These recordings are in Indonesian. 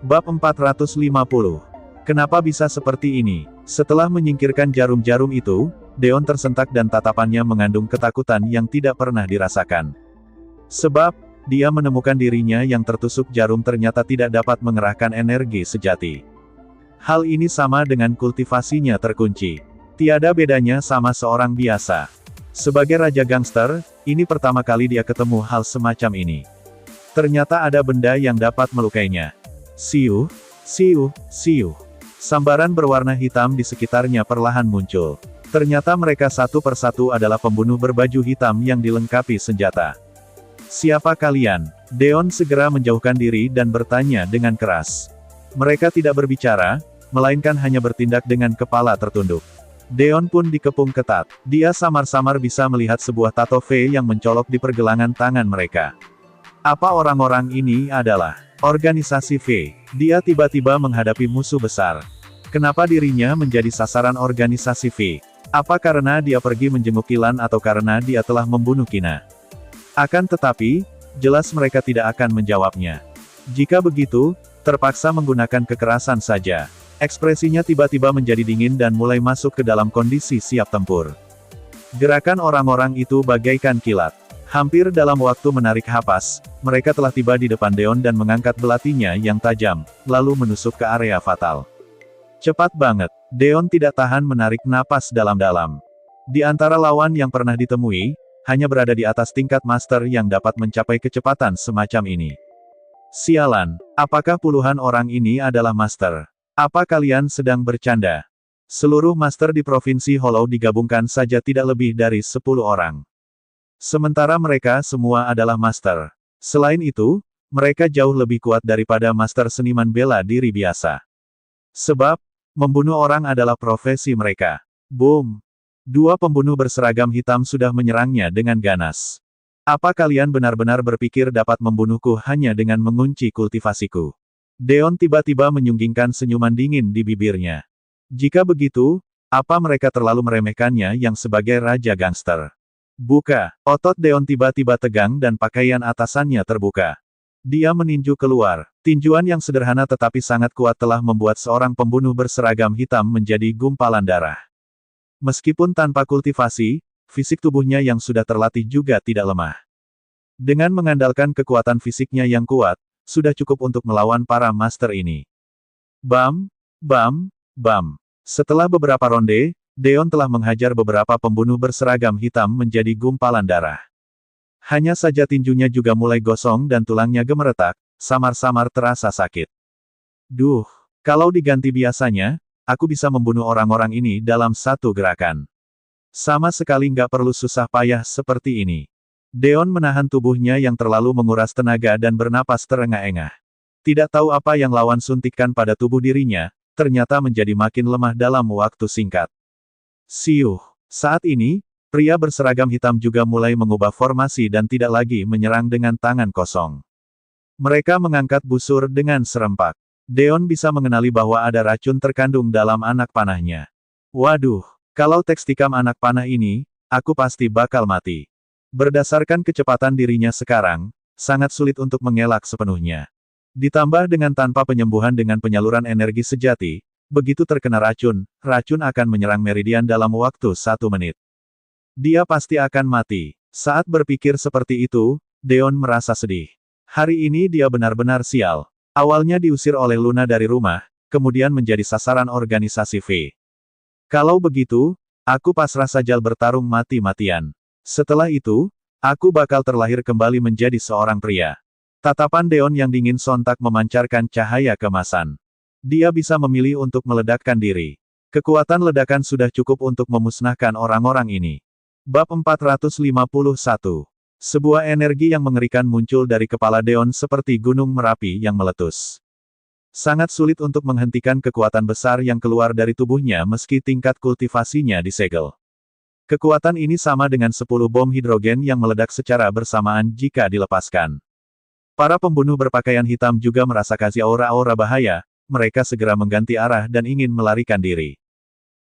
Bab 450. Kenapa bisa seperti ini? Setelah menyingkirkan jarum-jarum itu, Deon tersentak dan tatapannya mengandung ketakutan yang tidak pernah dirasakan. Sebab, dia menemukan dirinya yang tertusuk jarum ternyata tidak dapat mengerahkan energi sejati. Hal ini sama dengan kultivasinya terkunci. Tiada bedanya sama seorang biasa. Sebagai raja gangster, ini pertama kali dia ketemu hal semacam ini. Ternyata ada benda yang dapat melukainya. Siuh, siuh, siuh. Sambaran berwarna hitam di sekitarnya perlahan muncul. Ternyata mereka satu persatu adalah pembunuh berbaju hitam yang dilengkapi senjata. Siapa kalian? Deon segera menjauhkan diri dan bertanya dengan keras. Mereka tidak berbicara, melainkan hanya bertindak dengan kepala tertunduk. Deon pun dikepung ketat. Dia samar-samar bisa melihat sebuah tato V yang mencolok di pergelangan tangan mereka. Apa orang-orang ini adalah organisasi V? Dia tiba-tiba menghadapi musuh besar. Kenapa dirinya menjadi sasaran organisasi V? Apa karena dia pergi menjenguk Kilan atau karena dia telah membunuh Kina? Akan tetapi, jelas mereka tidak akan menjawabnya. Jika begitu, terpaksa menggunakan kekerasan saja. Ekspresinya tiba-tiba menjadi dingin dan mulai masuk ke dalam kondisi siap tempur. Gerakan orang-orang itu bagaikan kilat. Hampir dalam waktu menarik hapas, mereka telah tiba di depan Deon dan mengangkat belatinya yang tajam, lalu menusuk ke area fatal. Cepat banget, Deon tidak tahan menarik napas dalam-dalam. Di antara lawan yang pernah ditemui, hanya berada di atas tingkat master yang dapat mencapai kecepatan semacam ini. Sialan, apakah puluhan orang ini adalah master? Apa kalian sedang bercanda? Seluruh master di Provinsi Hollow digabungkan saja tidak lebih dari 10 orang. Sementara mereka semua adalah master. Selain itu, mereka jauh lebih kuat daripada master seniman bela diri biasa. Sebab, membunuh orang adalah profesi mereka. Boom! Dua pembunuh berseragam hitam sudah menyerangnya dengan ganas. Apa kalian benar-benar berpikir dapat membunuhku hanya dengan mengunci kultivasiku? Deon tiba-tiba menyunggingkan senyuman dingin di bibirnya. Jika begitu, apa mereka terlalu meremehkannya yang sebagai raja gangster? Buka! Otot Deon tiba-tiba tegang dan pakaian atasannya terbuka. Dia meninju keluar. Tinjuan yang sederhana tetapi sangat kuat telah membuat seorang pembunuh berseragam hitam menjadi gumpalan darah. Meskipun tanpa kultivasi, fisik tubuhnya yang sudah terlatih juga tidak lemah. Dengan mengandalkan kekuatan fisiknya yang kuat, sudah cukup untuk melawan para master ini. Bam! Bam! Bam! Setelah beberapa ronde, Deon telah menghajar beberapa pembunuh berseragam hitam menjadi gumpalan darah. Hanya saja tinjunya juga mulai gosong dan tulangnya gemeretak, samar-samar terasa sakit. Duh, kalau diganti biasanya, aku bisa membunuh orang-orang ini dalam satu gerakan. Sama sekali nggak perlu susah payah seperti ini. Deon menahan tubuhnya yang terlalu menguras tenaga dan bernapas terengah-engah. Tidak tahu apa yang lawan suntikkan pada tubuh dirinya, ternyata menjadi makin lemah dalam waktu singkat. Siuh, saat ini, pria berseragam hitam juga mulai mengubah formasi dan tidak lagi menyerang dengan tangan kosong. Mereka mengangkat busur dengan serempak. Deon bisa mengenali bahwa ada racun terkandung dalam anak panahnya. Waduh, kalau tekstikam anak panah ini, aku pasti bakal mati. Berdasarkan kecepatan dirinya sekarang, sangat sulit untuk mengelak sepenuhnya. Ditambah dengan tanpa penyembuhan dengan penyaluran energi sejati, begitu terkena racun, racun akan menyerang meridian dalam waktu 1 menit. Dia pasti akan mati. Saat berpikir seperti itu, Deon merasa sedih. Hari ini dia benar-benar sial. Awalnya diusir oleh Luna dari rumah, kemudian menjadi sasaran organisasi V. Kalau begitu, aku pasrah saja bertarung mati-matian. Setelah itu, aku bakal terlahir kembali menjadi seorang pria. Tatapan Deon yang dingin sontak memancarkan cahaya kemasan. Dia bisa memilih untuk meledakkan diri. Kekuatan ledakan sudah cukup untuk memusnahkan orang-orang ini. Bab 451. Sebuah energi yang mengerikan muncul dari kepala Deon seperti gunung Merapi yang meletus. Sangat sulit untuk menghentikan kekuatan besar yang keluar dari tubuhnya meski tingkat kultivasinya disegel. Kekuatan ini sama dengan 10 bom hidrogen yang meledak secara bersamaan jika dilepaskan. Para pembunuh berpakaian hitam juga merasakan aura-aura bahaya, mereka segera mengganti arah dan ingin melarikan diri.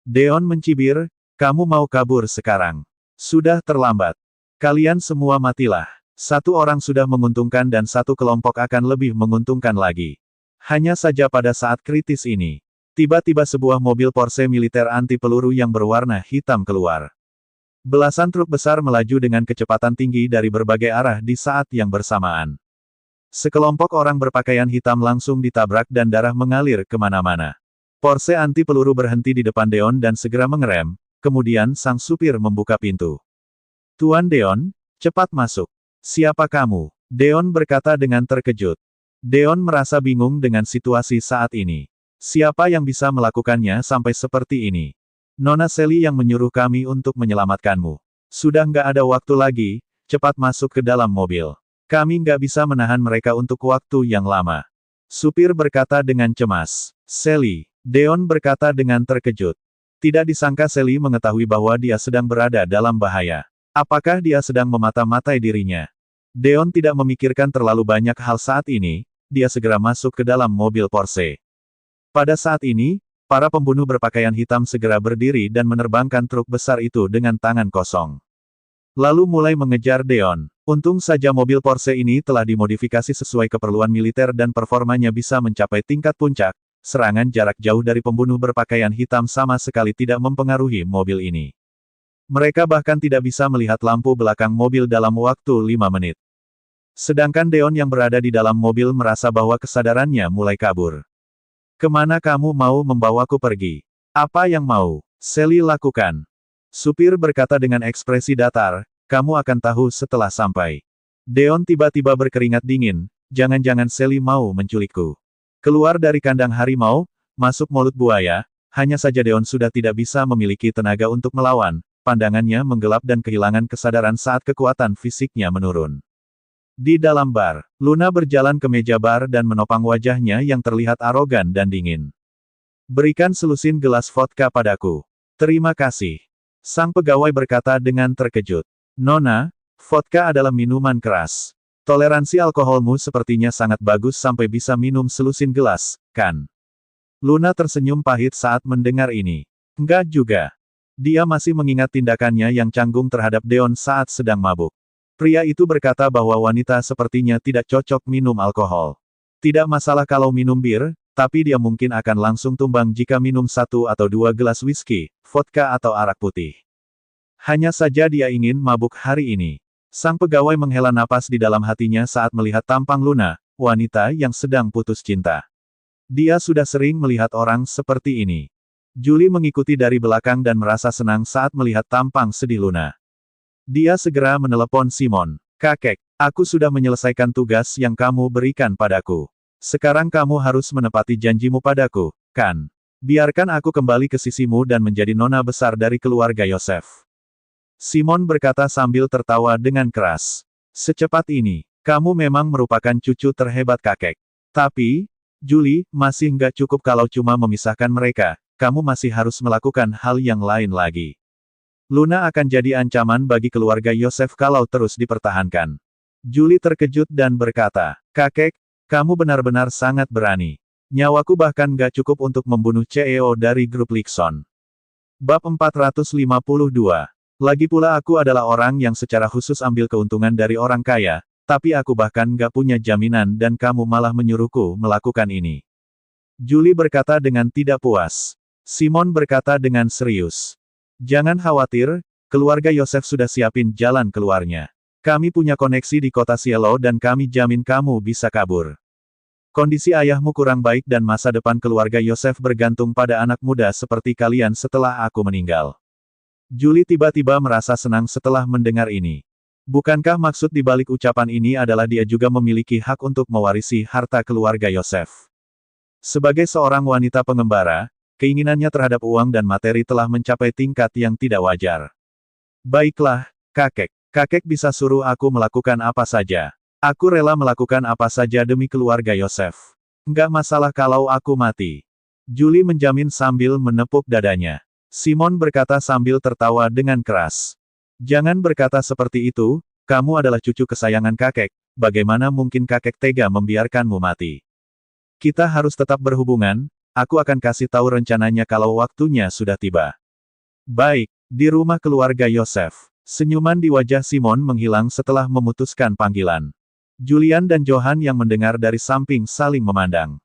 Deon mencibir, kamu mau kabur sekarang. Sudah terlambat. Kalian semua matilah. Satu orang sudah menguntungkan dan satu kelompok akan lebih menguntungkan lagi. Hanya saja pada saat kritis ini, tiba-tiba sebuah mobil Porsche militer anti peluru yang berwarna hitam keluar. Belasan truk besar melaju dengan kecepatan tinggi dari berbagai arah di saat yang bersamaan. Sekelompok orang berpakaian hitam langsung ditabrak dan darah mengalir kemana-mana. Porsche anti peluru berhenti di depan Deon dan segera mengerem, kemudian sang supir membuka pintu. "Tuan Deon, cepat masuk." "Siapa kamu?" Deon berkata dengan terkejut. Deon merasa bingung dengan situasi saat ini. Siapa yang bisa melakukannya sampai seperti ini? "Nona Sally yang menyuruh kami untuk menyelamatkanmu. Sudah nggak ada waktu lagi, cepat masuk ke dalam mobil. Kami nggak bisa menahan mereka untuk waktu yang lama." Supir berkata dengan cemas. "Sally," Deon berkata dengan terkejut. Tidak disangka Sally mengetahui bahwa dia sedang berada dalam bahaya. Apakah dia sedang memata-matai dirinya? Deon tidak memikirkan terlalu banyak hal saat ini, dia segera masuk ke dalam mobil Porsche. Pada saat ini, para pembunuh berpakaian hitam segera berdiri dan menerbangkan truk besar itu dengan tangan kosong. Lalu mulai mengejar Deon. Untung saja mobil Porsche ini telah dimodifikasi sesuai keperluan militer dan performanya bisa mencapai tingkat puncak. Serangan jarak jauh dari pembunuh berpakaian hitam sama sekali tidak mempengaruhi mobil ini. Mereka bahkan tidak bisa melihat lampu belakang mobil dalam waktu 5 menit. Sedangkan Deon yang berada di dalam mobil merasa bahwa kesadarannya mulai kabur. "Kemana kamu mau membawaku pergi? Apa yang mau Sally lakukan?" Supir berkata dengan ekspresi datar, "Kamu akan tahu setelah sampai." Deon tiba-tiba berkeringat dingin, jangan-jangan Sally mau menculikku. Keluar dari kandang harimau, masuk mulut buaya, hanya saja Deon sudah tidak bisa memiliki tenaga untuk melawan, pandangannya menggelap dan kehilangan kesadaran saat kekuatan fisiknya menurun. Di dalam bar, Luna berjalan ke meja bar dan menopang wajahnya yang terlihat arogan dan dingin. "Berikan selusin gelas vodka padaku." "Terima kasih." Sang pegawai berkata dengan terkejut. "Nona, vodka adalah minuman keras. Toleransi alkoholmu sepertinya sangat bagus sampai bisa minum selusin gelas, kan?" Luna tersenyum pahit saat mendengar ini. "Enggak juga." Dia masih mengingat tindakannya yang canggung terhadap Deon saat sedang mabuk. Pria itu berkata bahwa wanita sepertinya tidak cocok minum alkohol. Tidak masalah kalau minum bir, tapi dia mungkin akan langsung tumbang jika minum 1 atau 2 gelas whisky, vodka atau arak putih. Hanya saja dia ingin mabuk hari ini. Sang pegawai menghela napas di dalam hatinya saat melihat tampang Luna, wanita yang sedang putus cinta. Dia sudah sering melihat orang seperti ini. Julie mengikuti dari belakang dan merasa senang saat melihat tampang sedih Luna. Dia segera menelepon Simon. "Kakek, aku sudah menyelesaikan tugas yang kamu berikan padaku. Sekarang kamu harus menepati janjimu padaku, kan? Biarkan aku kembali ke sisimu dan menjadi nona besar dari keluarga Yosef." Simon berkata sambil tertawa dengan keras. "Secepat ini, kamu memang merupakan cucu terhebat kakek. Tapi, Julie, masih nggak cukup kalau cuma memisahkan mereka, kamu masih harus melakukan hal yang lain lagi. Luna akan jadi ancaman bagi keluarga Yosef kalau terus dipertahankan." Julie terkejut dan berkata, "Kakek, kamu benar-benar sangat berani. Nyawaku bahkan gak cukup untuk membunuh CEO dari grup Lixon." Bab 452. Lagi pula aku adalah orang yang secara khusus ambil keuntungan dari orang kaya, tapi aku bahkan gak punya jaminan dan kamu malah menyuruhku melakukan ini. Julie berkata dengan tidak puas. Simon berkata dengan serius. "Jangan khawatir, keluarga Yosef sudah siapin jalan keluarnya. Kami punya koneksi di kota Cielo dan kami jamin kamu bisa kabur. Kondisi ayahmu kurang baik dan masa depan keluarga Yosef bergantung pada anak muda seperti kalian setelah aku meninggal." Julie tiba-tiba merasa senang setelah mendengar ini. Bukankah maksud di balik ucapan ini adalah dia juga memiliki hak untuk mewarisi harta keluarga Yosef? Sebagai seorang wanita pengembara, keinginannya terhadap uang dan materi telah mencapai tingkat yang tidak wajar. "Baiklah, kakek. Kakek bisa suruh aku melakukan apa saja. Aku rela melakukan apa saja demi keluarga Yosef. Nggak masalah kalau aku mati." Julie menjamin sambil menepuk dadanya. Simon berkata sambil tertawa dengan keras. "Jangan berkata seperti itu, kamu adalah cucu kesayangan kakek, bagaimana mungkin kakek tega membiarkanmu mati? Kita harus tetap berhubungan. Aku akan kasih tahu rencananya kalau waktunya sudah tiba." Baik, di rumah keluarga Yosef. Senyuman di wajah Simon menghilang setelah memutuskan panggilan. Julian dan Johan yang mendengar dari samping saling memandang.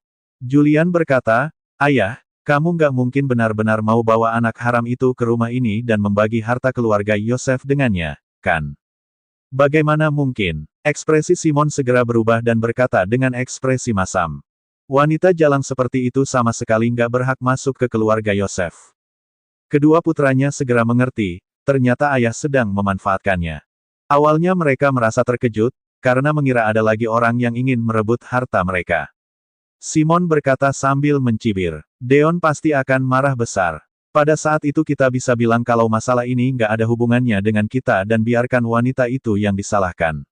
Julian berkata, "Ayah, kamu nggak mungkin benar-benar mau bawa anak haram itu ke rumah ini dan membagi harta keluarga Yosef dengannya, kan? Bagaimana mungkin?" Ekspresi Simon segera berubah dan berkata dengan ekspresi masam. Wanita jalang seperti itu sama sekali nggak berhak masuk ke keluarga Yosef. Kedua putranya segera mengerti, ternyata ayah sedang memanfaatkannya. Awalnya mereka merasa terkejut, karena mengira ada lagi orang yang ingin merebut harta mereka. Simon berkata sambil mencibir, "Deon pasti akan marah besar. Pada saat itu kita bisa bilang kalau masalah ini nggak ada hubungannya dengan kita dan biarkan wanita itu yang disalahkan."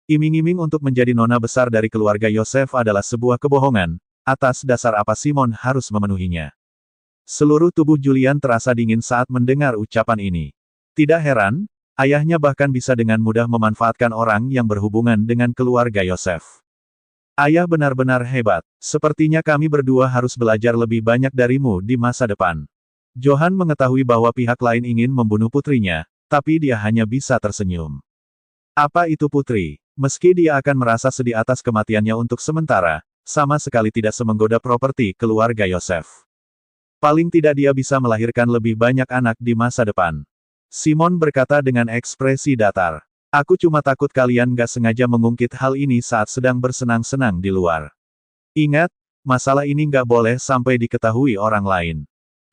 Iming-iming untuk menjadi nona besar dari keluarga Yosef adalah sebuah kebohongan, atas dasar apa Simon harus memenuhinya. Seluruh tubuh Julian terasa dingin saat mendengar ucapan ini. Tidak heran, ayahnya bahkan bisa dengan mudah memanfaatkan orang yang berhubungan dengan keluarga Yosef. "Ayah benar-benar hebat. Sepertinya kami berdua harus belajar lebih banyak darimu di masa depan." Johan mengetahui bahwa pihak lain ingin membunuh putrinya, tapi dia hanya bisa tersenyum. Apa itu putri? Meski dia akan merasa sedih atas kematiannya untuk sementara, sama sekali tidak semenggoda properti keluarga Yosef. Paling tidak dia bisa melahirkan lebih banyak anak di masa depan. Simon berkata dengan ekspresi datar. "Aku cuma takut kalian gak sengaja mengungkit hal ini saat sedang bersenang-senang di luar. Ingat, masalah ini gak boleh sampai diketahui orang lain.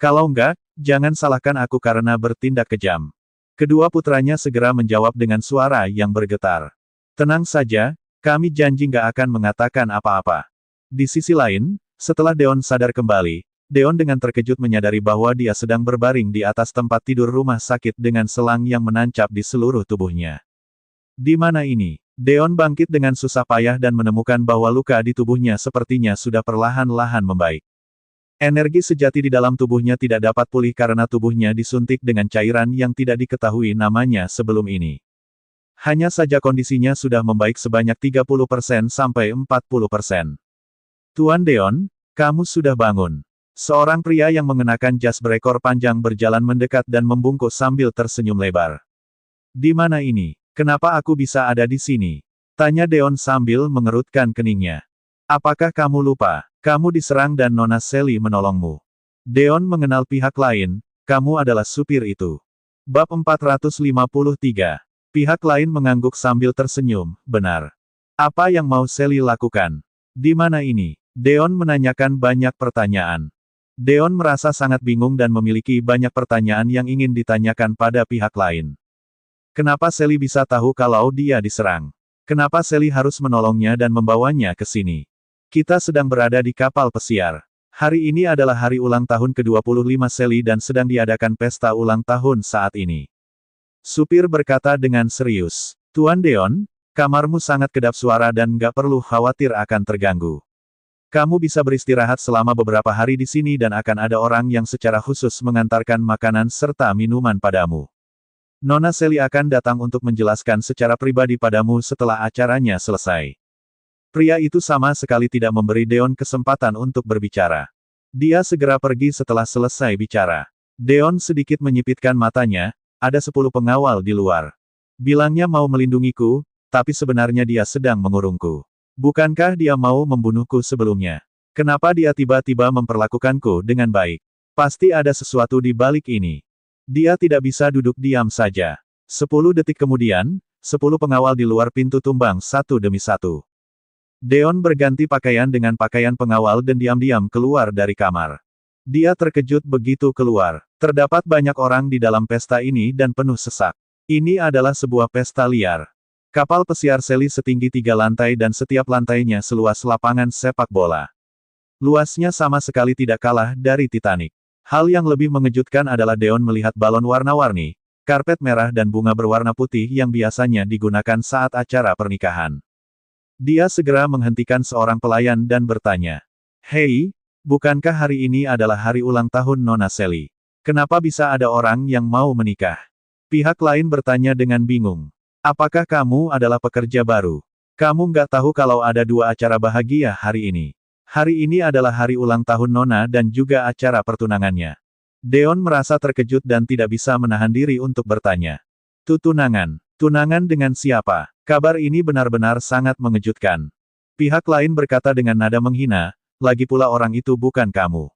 Kalau enggak, jangan salahkan aku karena bertindak kejam." Kedua putranya segera menjawab dengan suara yang bergetar. "Tenang saja, kami janji gak akan mengatakan apa-apa." Di sisi lain, setelah Deon sadar kembali, Deon dengan terkejut menyadari bahwa dia sedang berbaring di atas tempat tidur rumah sakit dengan selang yang menancap di seluruh tubuhnya. Di mana ini? Deon bangkit dengan susah payah dan menemukan bahwa luka di tubuhnya sepertinya sudah perlahan-lahan membaik. Energi sejati di dalam tubuhnya tidak dapat pulih karena tubuhnya disuntik dengan cairan yang tidak diketahui namanya sebelum ini. Hanya saja kondisinya sudah membaik sebanyak 30% sampai 40%. "Tuan Deon, kamu sudah bangun." Seorang pria yang mengenakan jas berekor panjang berjalan mendekat dan membungkuk sambil tersenyum lebar. "Di mana ini? Kenapa aku bisa ada di sini?" tanya Deon sambil mengerutkan keningnya. "Apakah kamu lupa? Kamu diserang dan Nona Sally menolongmu." Deon mengenal pihak lain, "Kamu adalah supir itu." Bab 453. Pihak lain mengangguk sambil tersenyum, "Benar. Apa yang mau Sally lakukan? Di mana ini?" Deon menanyakan banyak pertanyaan. Deon merasa sangat bingung dan memiliki banyak pertanyaan yang ingin ditanyakan pada pihak lain. Kenapa Sally bisa tahu kalau dia diserang? Kenapa Sally harus menolongnya dan membawanya ke sini? Kita sedang berada di kapal pesiar. Hari ini adalah hari ulang tahun ke-25 Sally dan sedang diadakan pesta ulang tahun saat ini. Supir berkata dengan serius. "Tuan Deon, kamarmu sangat kedap suara dan nggak perlu khawatir akan terganggu. Kamu bisa beristirahat selama beberapa hari di sini dan akan ada orang yang secara khusus mengantarkan makanan serta minuman padamu. Nona Sally akan datang untuk menjelaskan secara pribadi padamu setelah acaranya selesai." Pria itu sama sekali tidak memberi Deon kesempatan untuk berbicara. Dia segera pergi setelah selesai bicara. Deon sedikit menyipitkan matanya, "Ada 10 pengawal di luar. Bilangnya mau melindungiku, tapi sebenarnya dia sedang mengurungku. Bukankah dia mau membunuhku sebelumnya? Kenapa dia tiba-tiba memperlakukanku dengan baik? Pasti ada sesuatu di balik ini." Dia tidak bisa duduk diam saja. 10 detik kemudian, 10 pengawal di luar pintu tumbang satu demi satu. Deon berganti pakaian dengan pakaian pengawal dan diam-diam keluar dari kamar. Dia terkejut begitu keluar. Terdapat banyak orang di dalam pesta ini dan penuh sesak. Ini adalah sebuah pesta liar. Kapal pesiar Sally setinggi 3 lantai dan setiap lantainya seluas lapangan sepak bola. Luasnya sama sekali tidak kalah dari Titanic. Hal yang lebih mengejutkan adalah Deon melihat balon warna-warni, karpet merah dan bunga berwarna putih yang biasanya digunakan saat acara pernikahan. Dia segera menghentikan seorang pelayan dan bertanya, "Hei, bukankah hari ini adalah hari ulang tahun Nona Sally? Kenapa bisa ada orang yang mau menikah?" Pihak lain bertanya dengan bingung. "Apakah kamu adalah pekerja baru? Kamu nggak tahu kalau ada 2 acara bahagia hari ini? Hari ini adalah hari ulang tahun Nona dan juga acara pertunangannya." Deon merasa terkejut dan tidak bisa menahan diri untuk bertanya. "Tunangan? Tunangan dengan siapa?" Kabar ini benar-benar sangat mengejutkan. Pihak lain berkata dengan nada menghina, lagi pula orang itu bukan kamu.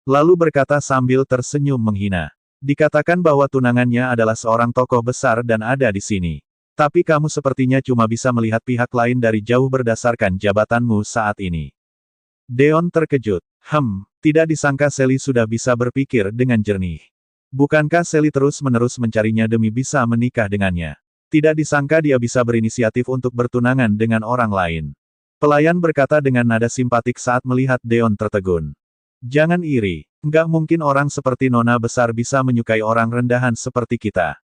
Lalu berkata sambil tersenyum menghina. Dikatakan bahwa tunangannya adalah seorang tokoh besar dan ada di sini. Tapi kamu sepertinya cuma bisa melihat pihak lain dari jauh berdasarkan jabatanmu saat ini. Deon terkejut. Tidak disangka Sally sudah bisa berpikir dengan jernih. Bukankah Sally terus-menerus mencarinya demi bisa menikah dengannya? Tidak disangka dia bisa berinisiatif untuk bertunangan dengan orang lain. Pelayan berkata dengan nada simpatik saat melihat Deon tertegun. Jangan iri. Nggak mungkin orang seperti Nona besar bisa menyukai orang rendahan seperti kita.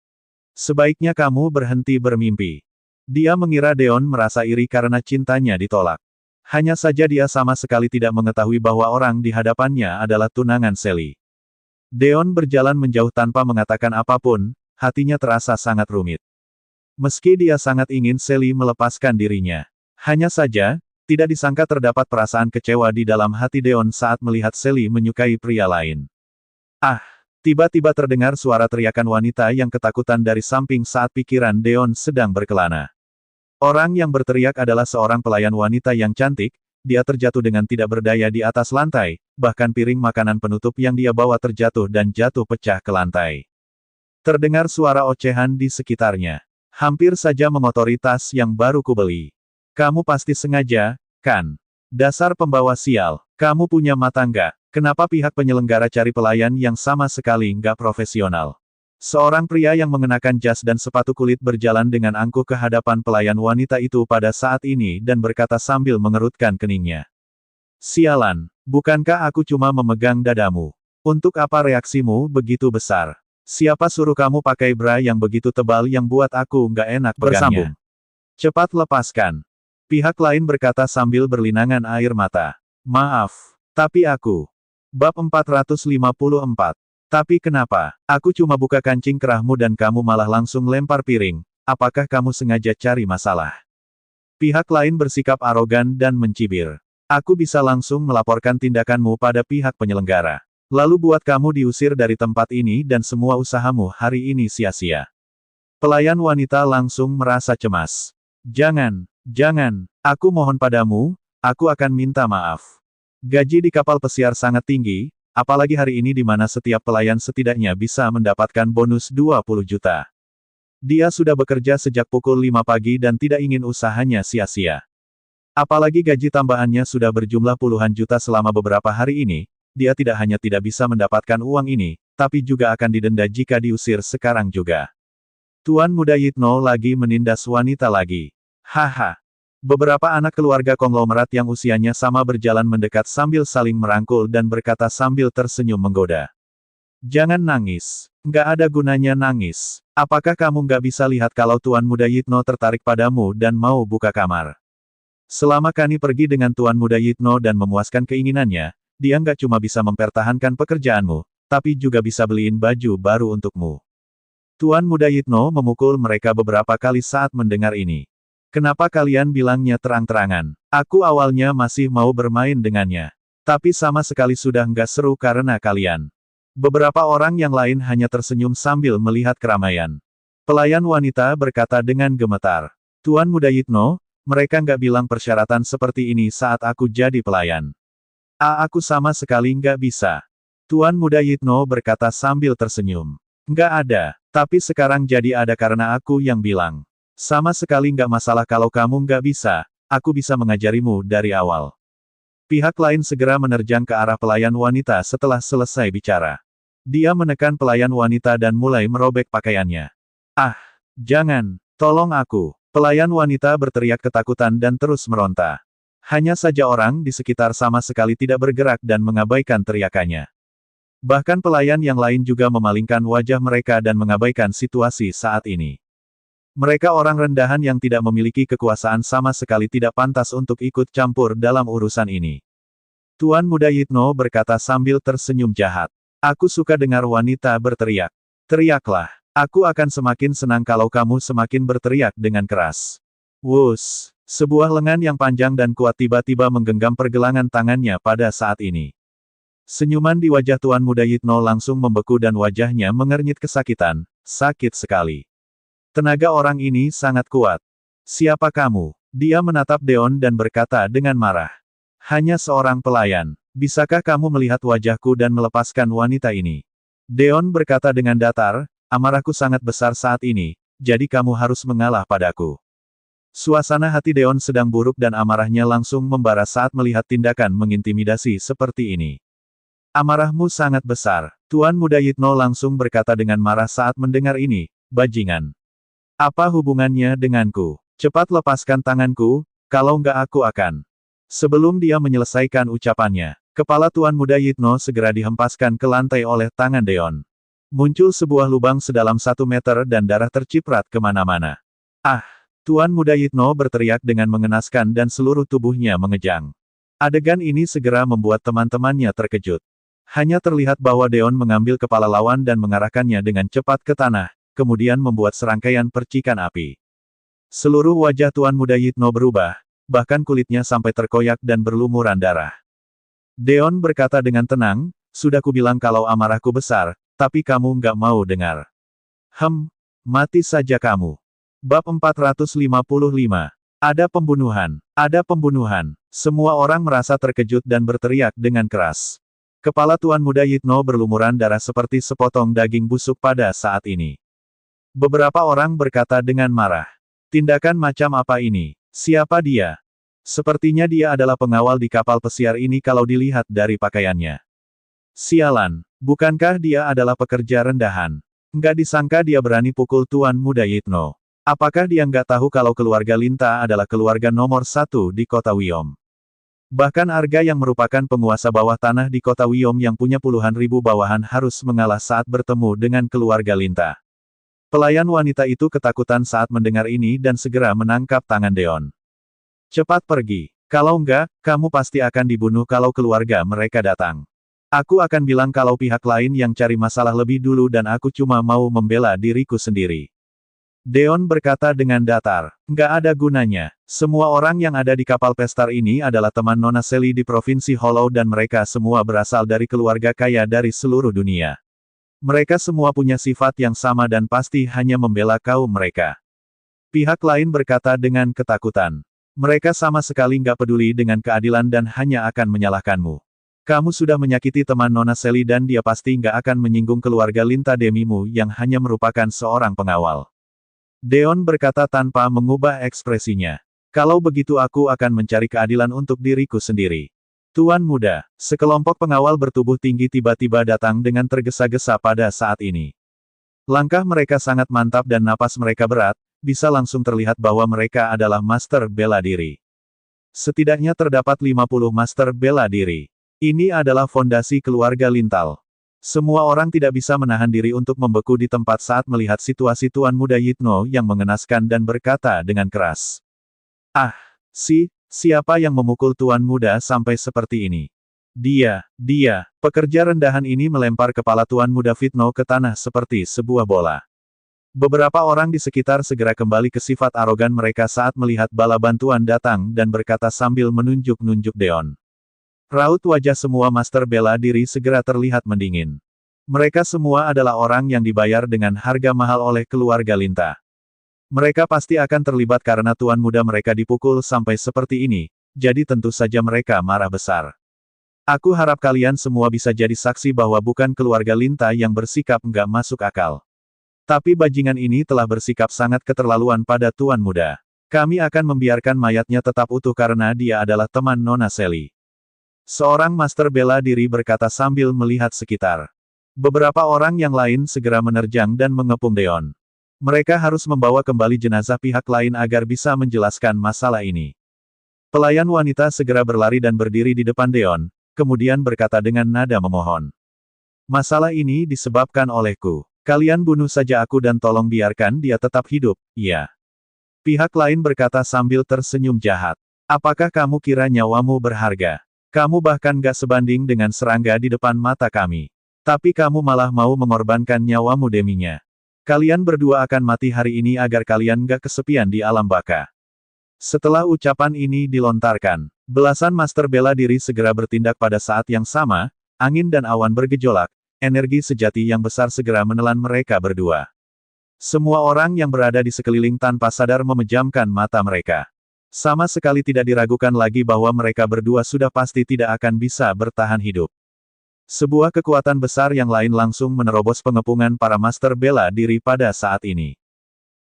Sebaiknya kamu berhenti bermimpi. Dia mengira Deon merasa iri karena cintanya ditolak. Hanya saja dia sama sekali tidak mengetahui bahwa orang di hadapannya adalah tunangan Sally. Deon berjalan menjauh tanpa mengatakan apapun, hatinya terasa sangat rumit. Meski dia sangat ingin Sally melepaskan dirinya. Hanya saja, tidak disangka terdapat perasaan kecewa di dalam hati Deon saat melihat Sally menyukai pria lain. Tiba-tiba terdengar suara teriakan wanita yang ketakutan dari samping saat pikiran Deon sedang berkelana. Orang yang berteriak adalah seorang pelayan wanita yang cantik, dia terjatuh dengan tidak berdaya di atas lantai, bahkan piring makanan penutup yang dia bawa terjatuh dan jatuh pecah ke lantai. Terdengar suara ocehan di sekitarnya. Hampir saja mengotori tas yang baru kubeli. Kamu pasti sengaja, kan? Dasar pembawa sial, kamu punya mata nggak? Kenapa pihak penyelenggara cari pelayan yang sama sekali nggak profesional? Seorang pria yang mengenakan jas dan sepatu kulit berjalan dengan angkuh ke hadapan pelayan wanita itu pada saat ini dan berkata sambil mengerutkan keningnya. Sialan, bukankah aku cuma memegang dadamu? Untuk apa reaksimu begitu besar? Siapa suruh kamu pakai bra yang begitu tebal yang buat aku nggak enak pegangnya? Cepat lepaskan. Pihak lain berkata sambil berlinangan air mata. Maaf, tapi aku. Bab 454. Tapi kenapa? Aku cuma buka kancing kerahmu dan kamu malah langsung lempar piring. Apakah kamu sengaja cari masalah? Pihak lain bersikap arogan dan mencibir. Aku bisa langsung melaporkan tindakanmu pada pihak penyelenggara. Lalu buat kamu diusir dari tempat ini dan semua usahamu hari ini sia-sia. Pelayan wanita langsung merasa cemas. Jangan, aku mohon padamu, aku akan minta maaf. Gaji di kapal pesiar sangat tinggi, apalagi hari ini di mana setiap pelayan setidaknya bisa mendapatkan bonus 20 juta. Dia sudah bekerja sejak pukul 5 pagi dan tidak ingin usahanya sia-sia. Apalagi gaji tambahannya sudah berjumlah puluhan juta selama beberapa hari ini, dia tidak hanya tidak bisa mendapatkan uang ini, tapi juga akan didenda jika diusir sekarang juga. Tuan Muda Yitno lagi menindas wanita lagi. Haha. Beberapa anak keluarga konglomerat yang usianya sama berjalan mendekat sambil saling merangkul dan berkata sambil tersenyum menggoda. Jangan nangis. Nggak ada gunanya nangis. Apakah kamu nggak bisa lihat kalau Tuan Muda Yitno tertarik padamu dan mau buka kamar? Selama Kani pergi dengan Tuan Muda Yitno dan memuaskan keinginannya, dia nggak cuma bisa mempertahankan pekerjaanmu, tapi juga bisa beliin baju baru untukmu. Tuan Muda Yitno memukul mereka beberapa kali saat mendengar ini. Kenapa kalian bilangnya terang-terangan? Aku awalnya masih mau bermain dengannya. Tapi sama sekali sudah nggak seru karena kalian. Beberapa orang yang lain hanya tersenyum sambil melihat keramaian. Pelayan wanita berkata dengan gemetar. Tuan Muda Yitno, mereka nggak bilang persyaratan seperti ini saat aku jadi pelayan. Aku sama sekali nggak bisa. Tuan Muda Yitno berkata sambil tersenyum. Nggak ada, tapi sekarang jadi ada karena aku yang bilang. Sama sekali nggak masalah kalau kamu nggak bisa, aku bisa mengajarimu dari awal. Pihak lain segera menerjang ke arah pelayan wanita setelah selesai bicara. Dia menekan pelayan wanita dan mulai merobek pakaiannya. Jangan, tolong aku. Pelayan wanita berteriak ketakutan dan terus meronta. Hanya saja orang di sekitar sama sekali tidak bergerak dan mengabaikan teriakannya. Bahkan pelayan yang lain juga memalingkan wajah mereka dan mengabaikan situasi saat ini. Mereka orang rendahan yang tidak memiliki kekuasaan sama sekali tidak pantas untuk ikut campur dalam urusan ini. Tuan Muda Yitno berkata sambil tersenyum jahat. Aku suka dengar wanita berteriak. Teriaklah. Aku akan semakin senang kalau kamu semakin berteriak dengan keras. Wus, sebuah lengan yang panjang dan kuat tiba-tiba menggenggam pergelangan tangannya pada saat ini. Senyuman di wajah Tuan Muda Yitno langsung membeku dan wajahnya mengernyit kesakitan, sakit sekali. Tenaga orang ini sangat kuat. Siapa kamu? Dia menatap Deon dan berkata dengan marah. Hanya seorang pelayan. Bisakah kamu melihat wajahku dan melepaskan wanita ini? Deon berkata dengan datar, amarahku sangat besar saat ini, jadi kamu harus mengalah padaku. Suasana hati Deon sedang buruk dan amarahnya langsung membara saat melihat tindakan mengintimidasi seperti ini. Amarahmu sangat besar. Tuan Muda Yitno langsung berkata dengan marah saat mendengar ini, bajingan. Apa hubungannya denganku? Cepat lepaskan tanganku, kalau enggak aku akan. Sebelum dia menyelesaikan ucapannya, kepala Tuan Muda Yitno segera dihempaskan ke lantai oleh tangan Deon. Muncul sebuah lubang sedalam 1 meter dan darah terciprat kemana-mana. Ah! Tuan Muda Yitno berteriak dengan mengenaskan dan seluruh tubuhnya mengejang. Adegan ini segera membuat teman-temannya terkejut. Hanya terlihat bahwa Deon mengambil kepala lawan dan mengarahkannya dengan cepat ke tanah, kemudian membuat serangkaian percikan api. Seluruh wajah Tuan Muda Yitno berubah, bahkan kulitnya sampai terkoyak dan berlumuran darah. Deon berkata dengan tenang, sudah kubilang kalau amarahku besar, tapi kamu nggak mau dengar. Mati saja kamu. Bab 455. Ada pembunuhan. Ada pembunuhan. Semua orang merasa terkejut dan berteriak dengan keras. Kepala Tuan Muda Yitno berlumuran darah seperti sepotong daging busuk pada saat ini. Beberapa orang berkata dengan marah. Tindakan macam apa ini? Siapa dia? Sepertinya dia adalah pengawal di kapal pesiar ini kalau dilihat dari pakaiannya. Sialan, bukankah dia adalah pekerja rendahan? Nggak disangka dia berani pukul Tuan Muda Yitno. Apakah dia nggak tahu kalau keluarga Linta adalah keluarga nomor 1 di kota Wiom? Bahkan Arga yang merupakan penguasa bawah tanah di kota Wiom yang punya puluhan ribu bawahan harus mengalah saat bertemu dengan keluarga Linta. Pelayan wanita itu ketakutan saat mendengar ini dan segera menangkap tangan Deon. Cepat pergi. Kalau enggak, kamu pasti akan dibunuh kalau keluarga mereka datang. Aku akan bilang kalau pihak lain yang cari masalah lebih dulu dan aku cuma mau membela diriku sendiri. Deon berkata dengan datar. Nggak ada gunanya. Semua orang yang ada di kapal pestar ini adalah teman Nona Sally di Provinsi Hollow dan mereka semua berasal dari keluarga kaya dari seluruh dunia. Mereka semua punya sifat yang sama dan pasti hanya membela kaum mereka. Pihak lain berkata dengan ketakutan. Mereka sama sekali nggak peduli dengan keadilan dan hanya akan menyalahkanmu. Kamu sudah menyakiti teman Nona Sally dan dia pasti nggak akan menyinggung keluarga Linta Demimu yang hanya merupakan seorang pengawal. Deon berkata tanpa mengubah ekspresinya. Kalau begitu aku akan mencari keadilan untuk diriku sendiri. Tuan Muda, sekelompok pengawal bertubuh tinggi tiba-tiba datang dengan tergesa-gesa pada saat ini. Langkah mereka sangat mantap dan napas mereka berat, bisa langsung terlihat bahwa mereka adalah master bela diri. Setidaknya terdapat 50 master bela diri. Ini adalah fondasi keluarga Lintal. Semua orang tidak bisa menahan diri untuk membeku di tempat saat melihat situasi Tuan Muda Yitno yang mengenaskan dan berkata dengan keras. Siapa yang memukul Tuan Muda sampai seperti ini? Dia, pekerja rendahan ini melempar kepala Tuan Muda Fitno ke tanah seperti sebuah bola. Beberapa orang di sekitar segera kembali ke sifat arogan mereka saat melihat bala bantuan datang dan berkata sambil menunjuk-nunjuk Deon. Raut wajah semua master bela diri segera terlihat mendingin. Mereka semua adalah orang yang dibayar dengan harga mahal oleh keluarga Linta. Mereka pasti akan terlibat karena Tuan Muda mereka dipukul sampai seperti ini, jadi tentu saja mereka marah besar. Aku harap kalian semua bisa jadi saksi bahwa bukan keluarga Linta yang bersikap nggak masuk akal. Tapi bajingan ini telah bersikap sangat keterlaluan pada Tuan Muda. Kami akan membiarkan mayatnya tetap utuh karena dia adalah teman Nona Sally. Seorang master bela diri berkata sambil melihat sekitar. Beberapa orang yang lain segera menerjang dan mengepung Deon. Mereka harus membawa kembali jenazah pihak lain agar bisa menjelaskan masalah ini. Pelayan wanita segera berlari dan berdiri di depan Deon, kemudian berkata dengan nada memohon. Masalah ini disebabkan olehku. Kalian bunuh saja aku dan tolong biarkan dia tetap hidup, ya. Pihak lain berkata sambil tersenyum jahat. Apakah kamu kira nyawamu berharga? Kamu bahkan gak sebanding dengan serangga di depan mata kami. Tapi kamu malah mau mengorbankan nyawamu deminya. Kalian berdua akan mati hari ini agar kalian gak kesepian di alam baka. Setelah ucapan ini dilontarkan, belasan master bela diri segera bertindak pada saat yang sama, angin dan awan bergejolak, energi sejati yang besar segera menelan mereka berdua. Semua orang yang berada di sekeliling tanpa sadar memejamkan mata mereka. Sama sekali tidak diragukan lagi bahwa mereka berdua sudah pasti tidak akan bisa bertahan hidup. Sebuah kekuatan besar yang lain langsung menerobos pengepungan para master bela diri pada saat ini.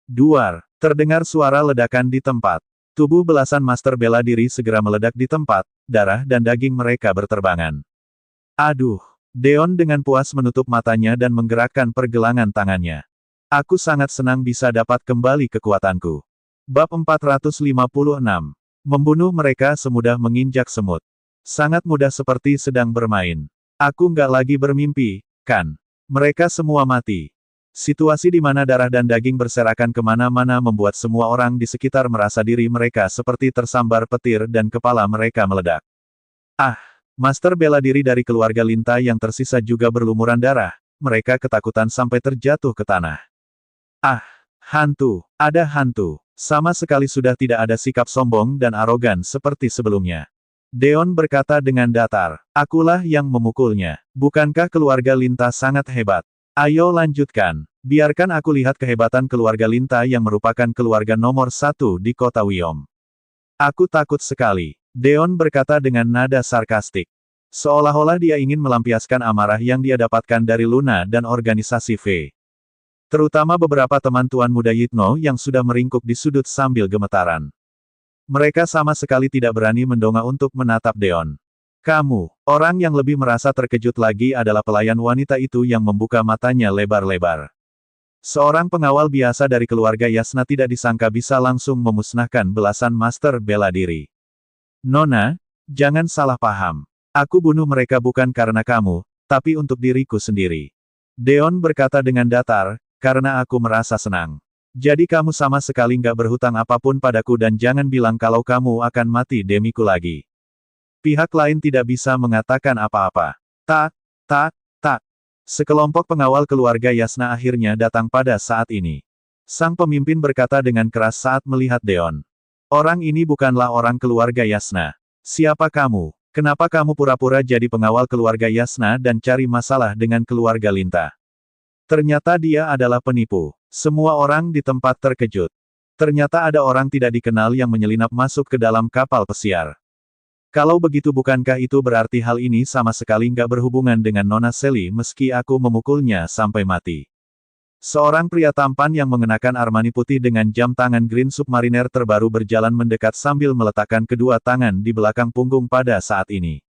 Duar, terdengar suara ledakan di tempat. Tubuh belasan master bela diri segera meledak di tempat, darah dan daging mereka berterbangan. Aduh, Deon dengan puas menutup matanya dan menggerakkan pergelangan tangannya. Aku sangat senang bisa dapat kembali kekuatanku. Bab 456. Membunuh mereka semudah menginjak semut. Sangat mudah seperti sedang bermain. Aku nggak lagi bermimpi, kan? Mereka semua mati. Situasi di mana darah dan daging berserakan kemana-mana membuat semua orang di sekitar merasa diri mereka seperti tersambar petir dan kepala mereka meledak. Ah, master bela diri dari keluarga Linta yang tersisa juga berlumuran darah, mereka ketakutan sampai terjatuh ke tanah. Ah, hantu, ada hantu. Sama sekali sudah tidak ada sikap sombong dan arogan seperti sebelumnya. Deon berkata dengan datar, akulah yang memukulnya. Bukankah keluarga Linta sangat hebat? Ayo lanjutkan. Biarkan aku lihat kehebatan keluarga Linta yang merupakan keluarga nomor 1 di kota Wyom. Aku takut sekali. Deon berkata dengan nada sarkastik. Seolah-olah dia ingin melampiaskan amarah yang dia dapatkan dari Luna dan organisasi V. Terutama beberapa teman Tuan Muda Yitno yang sudah meringkuk di sudut sambil gemetaran. Mereka sama sekali tidak berani mendongak untuk menatap Deon. Kamu, orang yang lebih merasa terkejut lagi adalah pelayan wanita itu yang membuka matanya lebar-lebar. Seorang pengawal biasa dari keluarga Yasna tidak disangka bisa langsung memusnahkan belasan master bela diri. Nona, jangan salah paham. Aku bunuh mereka bukan karena kamu, tapi untuk diriku sendiri. Deon berkata dengan datar, karena aku merasa senang. Jadi kamu sama sekali nggak berhutang apapun padaku dan jangan bilang kalau kamu akan mati demiku lagi. Pihak lain tidak bisa mengatakan apa-apa. Tak. Sekelompok pengawal keluarga Yasna akhirnya datang pada saat ini. Sang pemimpin berkata dengan keras saat melihat Deon. Orang ini bukanlah orang keluarga Yasna. Siapa kamu? Kenapa kamu pura-pura jadi pengawal keluarga Yasna dan cari masalah dengan keluarga Linta? Ternyata dia adalah penipu. Semua orang di tempat terkejut. Ternyata ada orang tidak dikenal yang menyelinap masuk ke dalam kapal pesiar. Kalau begitu bukankah itu berarti hal ini sama sekali nggak berhubungan dengan Nona Selly meski aku memukulnya sampai mati. Seorang pria tampan yang mengenakan armani putih dengan jam tangan Green Submariner terbaru berjalan mendekat sambil meletakkan kedua tangan di belakang punggung pada saat ini.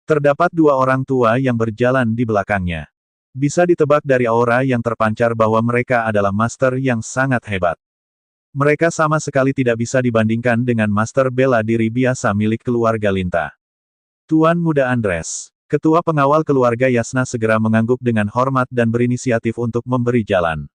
Terdapat dua orang tua yang berjalan di belakangnya. Bisa ditebak dari aura yang terpancar bahwa mereka adalah master yang sangat hebat. Mereka sama sekali tidak bisa dibandingkan dengan master bela diri biasa milik keluarga Linta. Tuan Muda Andres, ketua pengawal keluarga Yasna segera mengangguk dengan hormat dan berinisiatif untuk memberi jalan.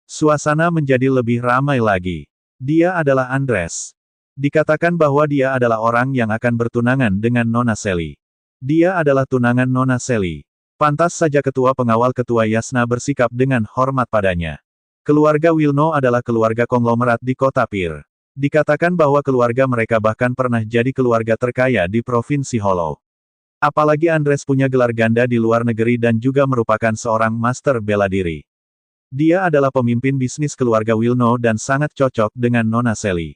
Suasana menjadi lebih ramai lagi. Dia adalah Andres. Dikatakan bahwa dia adalah orang yang akan bertunangan dengan Nona Selly. Dia adalah tunangan Nona Selly. Pantas saja ketua pengawal ketua Yasna bersikap dengan hormat padanya. Keluarga Wilno adalah keluarga konglomerat di kota Pir. Dikatakan bahwa keluarga mereka bahkan pernah jadi keluarga terkaya di Provinsi Hollow. Apalagi Andres punya gelar ganda di luar negeri dan juga merupakan seorang master bela diri. Dia adalah pemimpin bisnis keluarga Wilno dan sangat cocok dengan Nona Selly.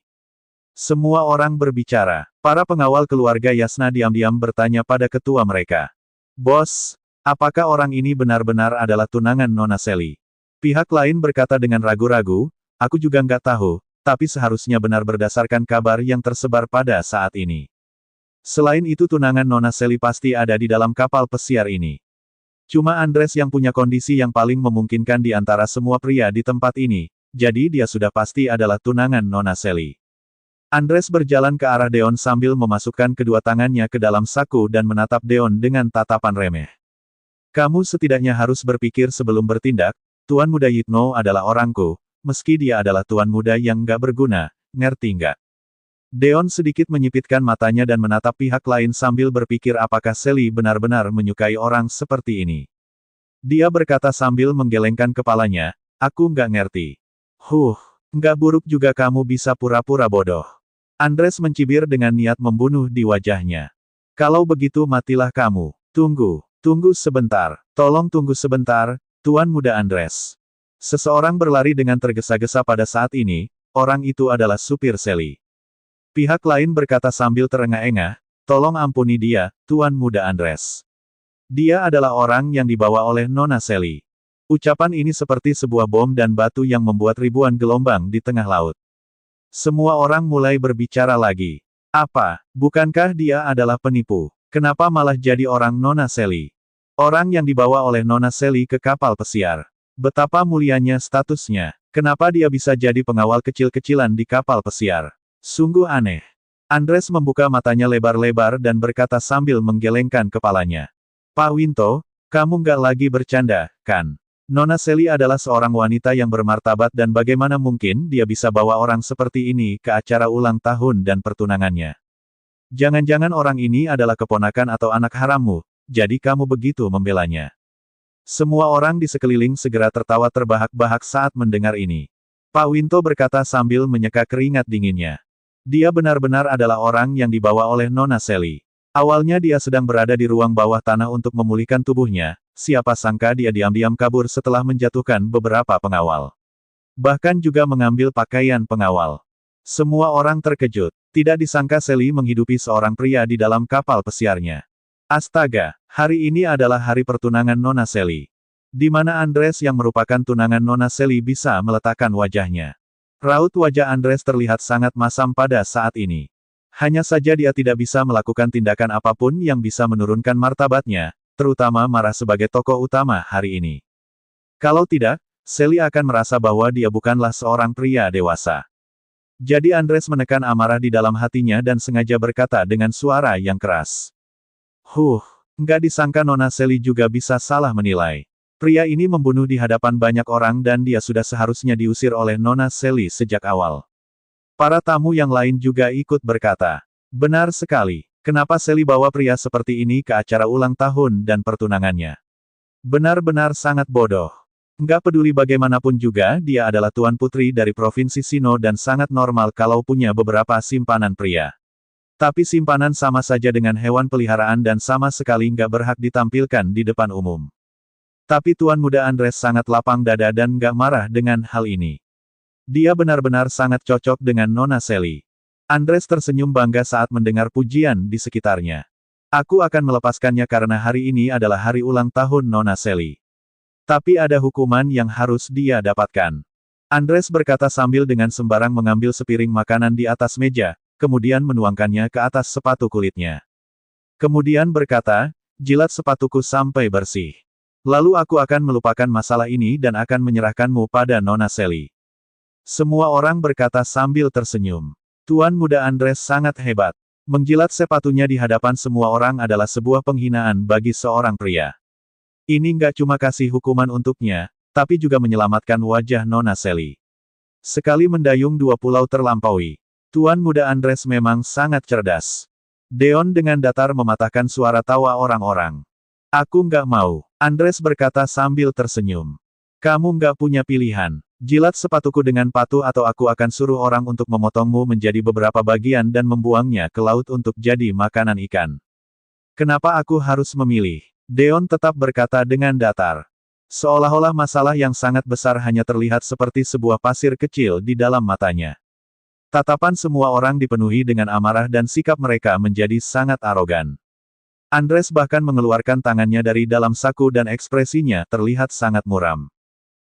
Semua orang berbicara. Para pengawal keluarga Yasna diam-diam bertanya pada ketua mereka. Bos, apakah orang ini benar-benar adalah tunangan Nona Selly? Pihak lain berkata dengan ragu-ragu, aku juga nggak tahu, tapi seharusnya benar berdasarkan kabar yang tersebar pada saat ini. Selain itu tunangan Nona Selly pasti ada di dalam kapal pesiar ini. Cuma Andres yang punya kondisi yang paling memungkinkan di antara semua pria di tempat ini, jadi dia sudah pasti adalah tunangan Nona Selly. Andres berjalan ke arah Deon sambil memasukkan kedua tangannya ke dalam saku dan menatap Deon dengan tatapan remeh. Kamu setidaknya harus berpikir sebelum bertindak. Tuan Muda Yitno adalah orangku, meski dia adalah tuan muda yang nggak berguna, ngerti nggak? Deon sedikit menyipitkan matanya dan menatap pihak lain sambil berpikir apakah Selly benar-benar menyukai orang seperti ini. Dia berkata sambil menggelengkan kepalanya, aku nggak ngerti. Nggak buruk juga kamu bisa pura-pura bodoh. Andres mencibir dengan niat membunuh di wajahnya. Kalau begitu matilah kamu. Tunggu sebentar. Tolong tunggu sebentar. Tuan Muda Andres. Seseorang berlari dengan tergesa-gesa pada saat ini, orang itu adalah supir Selly. Pihak lain berkata sambil terengah-engah, tolong ampuni dia, Tuan Muda Andres. Dia adalah orang yang dibawa oleh Nona Sally. Ucapan ini seperti sebuah bom dan batu yang membuat ribuan gelombang di tengah laut. Semua orang mulai berbicara lagi. Apa, bukankah dia adalah penipu? Kenapa malah jadi orang Nona Sally? Orang yang dibawa oleh Nona Sally ke kapal pesiar. Betapa mulianya statusnya. Kenapa dia bisa jadi pengawal kecil-kecilan di kapal pesiar? Sungguh aneh. Andres membuka matanya lebar-lebar dan berkata sambil menggelengkan kepalanya. Pak Winto, kamu nggak lagi bercanda, kan? Nona Sally adalah seorang wanita yang bermartabat dan bagaimana mungkin dia bisa bawa orang seperti ini ke acara ulang tahun dan pertunangannya? Jangan-jangan orang ini adalah keponakan atau anak harammu, jadi kamu begitu membelanya. Semua orang di sekeliling segera tertawa terbahak-bahak saat mendengar ini. Pak Winto berkata sambil menyeka keringat dinginnya. Dia benar-benar adalah orang yang dibawa oleh Nona Sally. Awalnya dia sedang berada di ruang bawah tanah untuk memulihkan tubuhnya, siapa sangka dia diam-diam kabur setelah menjatuhkan beberapa pengawal. Bahkan juga mengambil pakaian pengawal. Semua orang terkejut. Tidak disangka Sally menghidupi seorang pria di dalam kapal pesiarnya. Astaga, hari ini adalah hari pertunangan Nona Sally. Di mana Andres yang merupakan tunangan Nona Sally bisa meletakkan wajahnya. Raut wajah Andres terlihat sangat masam pada saat ini. Hanya saja dia tidak bisa melakukan tindakan apapun yang bisa menurunkan martabatnya, terutama marah sebagai tokoh utama hari ini. Kalau tidak, Sally akan merasa bahwa dia bukanlah seorang pria dewasa. Jadi Andres menekan amarah di dalam hatinya dan sengaja berkata dengan suara yang keras. Nggak disangka Nona Sally juga bisa salah menilai. Pria ini membunuh di hadapan banyak orang dan dia sudah seharusnya diusir oleh Nona Sally sejak awal. Para tamu yang lain juga ikut berkata. Benar sekali. Kenapa Sally bawa pria seperti ini ke acara ulang tahun dan pertunangannya? Benar-benar sangat bodoh. Nggak peduli bagaimanapun juga dia adalah tuan putri dari Provinsi Sino dan sangat normal kalau punya beberapa simpanan pria. Tapi simpanan sama saja dengan hewan peliharaan dan sama sekali nggak berhak ditampilkan di depan umum. Tapi Tuan Muda Andres sangat lapang dada dan nggak marah dengan hal ini. Dia benar-benar sangat cocok dengan Nona Sally. Andres tersenyum bangga saat mendengar pujian di sekitarnya. Aku akan melepaskannya karena hari ini adalah hari ulang tahun Nona Sally. Tapi ada hukuman yang harus dia dapatkan. Andres berkata sambil dengan sembarang mengambil sepiring makanan di atas meja, kemudian menuangkannya ke atas sepatu kulitnya. Kemudian berkata, jilat sepatuku sampai bersih. Lalu aku akan melupakan masalah ini dan akan menyerahkanmu pada Nona Sally. Semua orang berkata sambil tersenyum. Tuan Muda Andres sangat hebat. Menjilat sepatunya di hadapan semua orang adalah sebuah penghinaan bagi seorang pria. Ini nggak cuma kasih hukuman untuknya, tapi juga menyelamatkan wajah Nona Sally. Sekali mendayung dua pulau terlampaui. Tuan Muda Andres memang sangat cerdas. Deon dengan datar mematahkan suara tawa orang-orang. Aku nggak mau, Andres berkata sambil tersenyum. Kamu nggak punya pilihan. Jilat sepatuku dengan patuh atau aku akan suruh orang untuk memotongmu menjadi beberapa bagian dan membuangnya ke laut untuk jadi makanan ikan. Kenapa aku harus memilih? Deon tetap berkata dengan datar. Seolah-olah masalah yang sangat besar hanya terlihat seperti sebuah pasir kecil di dalam matanya. Tatapan semua orang dipenuhi dengan amarah dan sikap mereka menjadi sangat arogan. Andres bahkan mengeluarkan tangannya dari dalam saku dan ekspresinya terlihat sangat muram.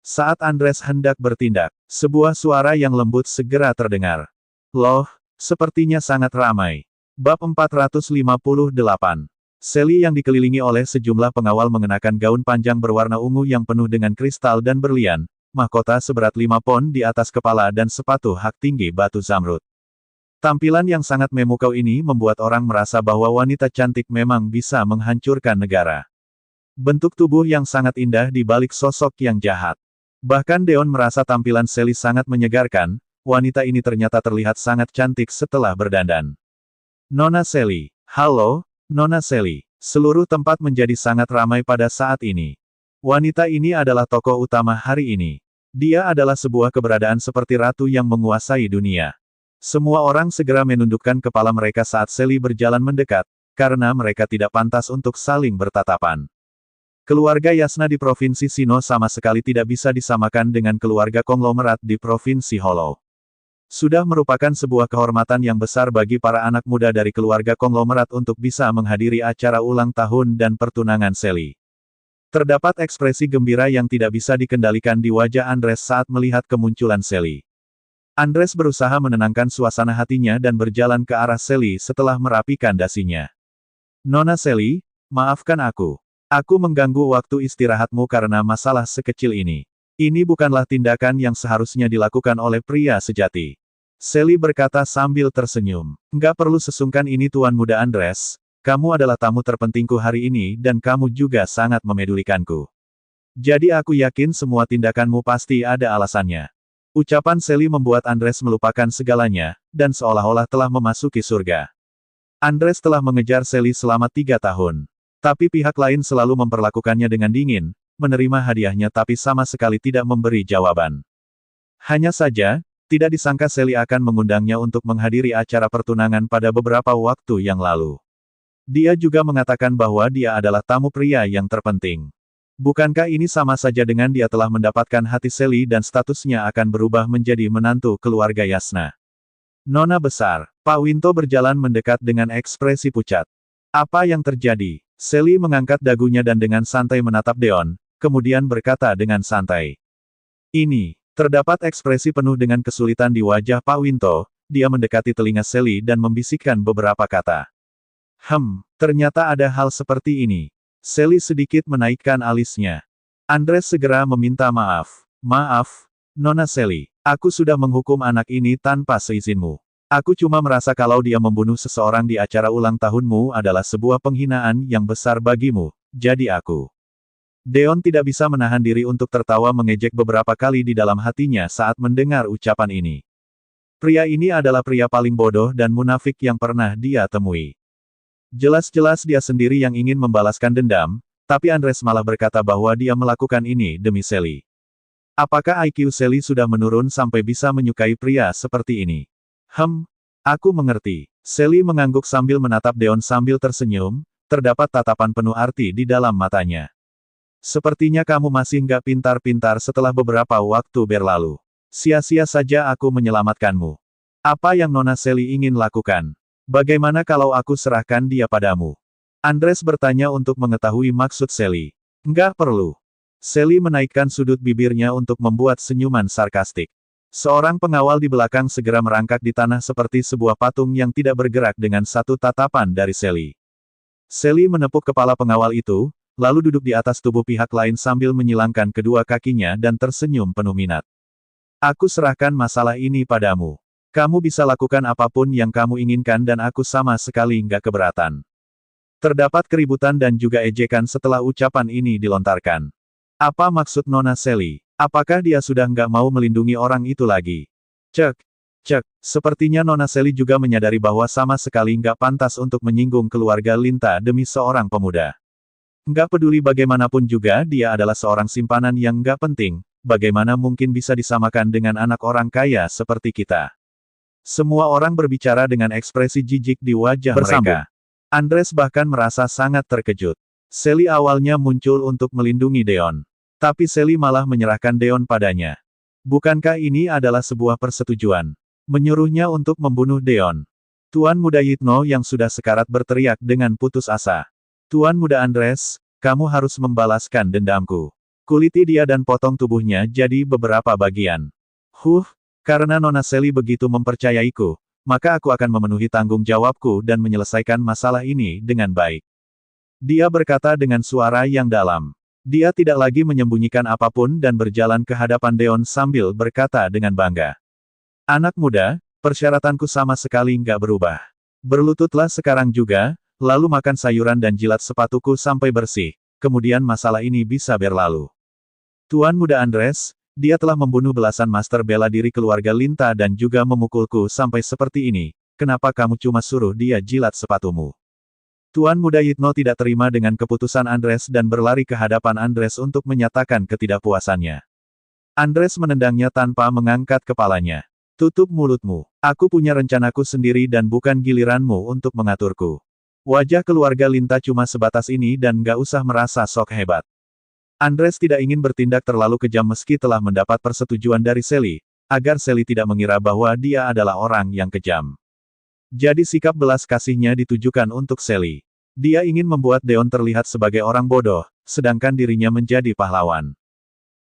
Saat Andres hendak bertindak, sebuah suara yang lembut segera terdengar. Loh, sepertinya sangat ramai. Bab 458. Sally yang dikelilingi oleh sejumlah pengawal mengenakan gaun panjang berwarna ungu yang penuh dengan kristal dan berlian, mahkota seberat 5 pon di atas kepala dan sepatu hak tinggi batu zamrud. Tampilan yang sangat memukau ini membuat orang merasa bahwa wanita cantik memang bisa menghancurkan negara. Bentuk tubuh yang sangat indah di balik sosok yang jahat. Bahkan Deon merasa tampilan Sally sangat menyegarkan, wanita ini ternyata terlihat sangat cantik setelah berdandan. Nona Sally. Halo, Nona Sally. Seluruh tempat menjadi sangat ramai pada saat ini. Wanita ini adalah tokoh utama hari ini. Dia adalah sebuah keberadaan seperti ratu yang menguasai dunia. Semua orang segera menundukkan kepala mereka saat Sally berjalan mendekat, karena mereka tidak pantas untuk saling bertatapan. Keluarga Yasna di Provinsi Sino sama sekali tidak bisa disamakan dengan keluarga konglomerat di Provinsi Hollow. Sudah merupakan sebuah kehormatan yang besar bagi para anak muda dari keluarga konglomerat untuk bisa menghadiri acara ulang tahun dan pertunangan Sally. Terdapat ekspresi gembira yang tidak bisa dikendalikan di wajah Andres saat melihat kemunculan Sally. Andres berusaha menenangkan suasana hatinya dan berjalan ke arah Sally setelah merapikan dasinya. Nona Sally, maafkan aku. Aku mengganggu waktu istirahatmu karena masalah sekecil ini. Ini bukanlah tindakan yang seharusnya dilakukan oleh pria sejati. Sally berkata sambil tersenyum. Nggak perlu sesungkan ini Tuan Muda Andres, kamu adalah tamu terpentingku hari ini dan kamu juga sangat memedulikanku. Jadi aku yakin semua tindakanmu pasti ada alasannya. Ucapan Sally membuat Andres melupakan segalanya, dan seolah-olah telah memasuki surga. Andres telah mengejar Sally selama 3 tahun. Tapi pihak lain selalu memperlakukannya dengan dingin, menerima hadiahnya tapi sama sekali tidak memberi jawaban. Hanya saja, tidak disangka Sally akan mengundangnya untuk menghadiri acara pertunangan pada beberapa waktu yang lalu. Dia juga mengatakan bahwa dia adalah tamu pria yang terpenting. Bukankah ini sama saja dengan dia telah mendapatkan hati Sally dan statusnya akan berubah menjadi menantu keluarga Yasna? Nona besar, Pak Winto berjalan mendekat dengan ekspresi pucat. Apa yang terjadi? Sally mengangkat dagunya dan dengan santai menatap Deon, kemudian berkata dengan santai. Ini. Terdapat ekspresi penuh dengan kesulitan di wajah Pak Winto, dia mendekati telinga Sally dan membisikkan beberapa kata. Ternyata ada hal seperti ini. Sally sedikit menaikkan alisnya. Andres segera meminta maaf. Maaf, Nona Sally. Aku sudah menghukum anak ini tanpa seizinmu. Aku cuma merasa kalau dia membunuh seseorang di acara ulang tahunmu adalah sebuah penghinaan yang besar bagimu, jadi aku. Deon tidak bisa menahan diri untuk tertawa mengejek beberapa kali di dalam hatinya saat mendengar ucapan ini. Pria ini adalah pria paling bodoh dan munafik yang pernah dia temui. Jelas-jelas dia sendiri yang ingin membalaskan dendam, tapi Andres malah berkata bahwa dia melakukan ini demi Sally. Apakah IQ Sally sudah menurun sampai bisa menyukai pria seperti ini? Aku mengerti. Sally mengangguk sambil menatap Deon sambil tersenyum, terdapat tatapan penuh arti di dalam matanya. Sepertinya kamu masih nggak pintar-pintar setelah beberapa waktu berlalu. Sia-sia saja aku menyelamatkanmu. Apa yang Nona Sally ingin lakukan? Bagaimana kalau aku serahkan dia padamu? Andres bertanya untuk mengetahui maksud Sally. Nggak perlu. Sally menaikkan sudut bibirnya untuk membuat senyuman sarkastik. Seorang pengawal di belakang segera merangkak di tanah seperti sebuah patung yang tidak bergerak dengan satu tatapan dari Sally. Sally menepuk kepala pengawal itu, lalu duduk di atas tubuh pihak lain sambil menyilangkan kedua kakinya dan tersenyum penuh minat. Aku serahkan masalah ini padamu. Kamu bisa lakukan apapun yang kamu inginkan dan aku sama sekali nggak keberatan. Terdapat keributan dan juga ejekan setelah ucapan ini dilontarkan. Apa maksud Nona Sally? Apakah dia sudah nggak mau melindungi orang itu lagi? Cek. Sepertinya Nona Sally juga menyadari bahwa sama sekali nggak pantas untuk menyinggung keluarga Linta demi seorang pemuda. Nggak peduli bagaimanapun juga dia adalah seorang simpanan yang nggak penting, bagaimana mungkin bisa disamakan dengan anak orang kaya seperti kita. Semua orang berbicara dengan ekspresi jijik di wajah mereka. Andres bahkan merasa sangat terkejut. Sally awalnya muncul untuk melindungi Deon. Tapi Sally malah menyerahkan Deon padanya. Bukankah ini adalah sebuah persetujuan? Menyuruhnya untuk membunuh Deon. Tuan Muda Yitno yang sudah sekarat berteriak dengan putus asa. Tuan Muda Andres, kamu harus membalaskan dendamku. Kuliti dia dan potong tubuhnya jadi beberapa bagian. Karena Nona Sally begitu mempercayaiku, maka aku akan memenuhi tanggung jawabku dan menyelesaikan masalah ini dengan baik. Dia berkata dengan suara yang dalam. Dia tidak lagi menyembunyikan apapun dan berjalan ke hadapan Deon sambil berkata dengan bangga. Anak muda, persyaratanku sama sekali nggak berubah. Berlututlah sekarang juga, lalu makan sayuran dan jilat sepatuku sampai bersih, kemudian masalah ini bisa berlalu. Tuan Muda Andres, dia telah membunuh belasan master bela diri keluarga Linta dan juga memukulku sampai seperti ini, kenapa kamu cuma suruh dia jilat sepatumu? Tuan Muda Yitno tidak terima dengan keputusan Andres dan berlari ke hadapan Andres untuk menyatakan ketidakpuasannya. Andres menendangnya tanpa mengangkat kepalanya. Tutup mulutmu, aku punya rencanaku sendiri dan bukan giliranmu untuk mengaturku. Wajah keluarga Linta cuma sebatas ini dan nggak usah merasa sok hebat. Andres tidak ingin bertindak terlalu kejam meski telah mendapat persetujuan dari Sally. agar Sally tidak mengira bahwa dia adalah orang yang kejam. Jadi sikap belas kasihnya ditujukan untuk Sally. Dia ingin membuat Deon terlihat sebagai orang bodoh, sedangkan dirinya menjadi pahlawan.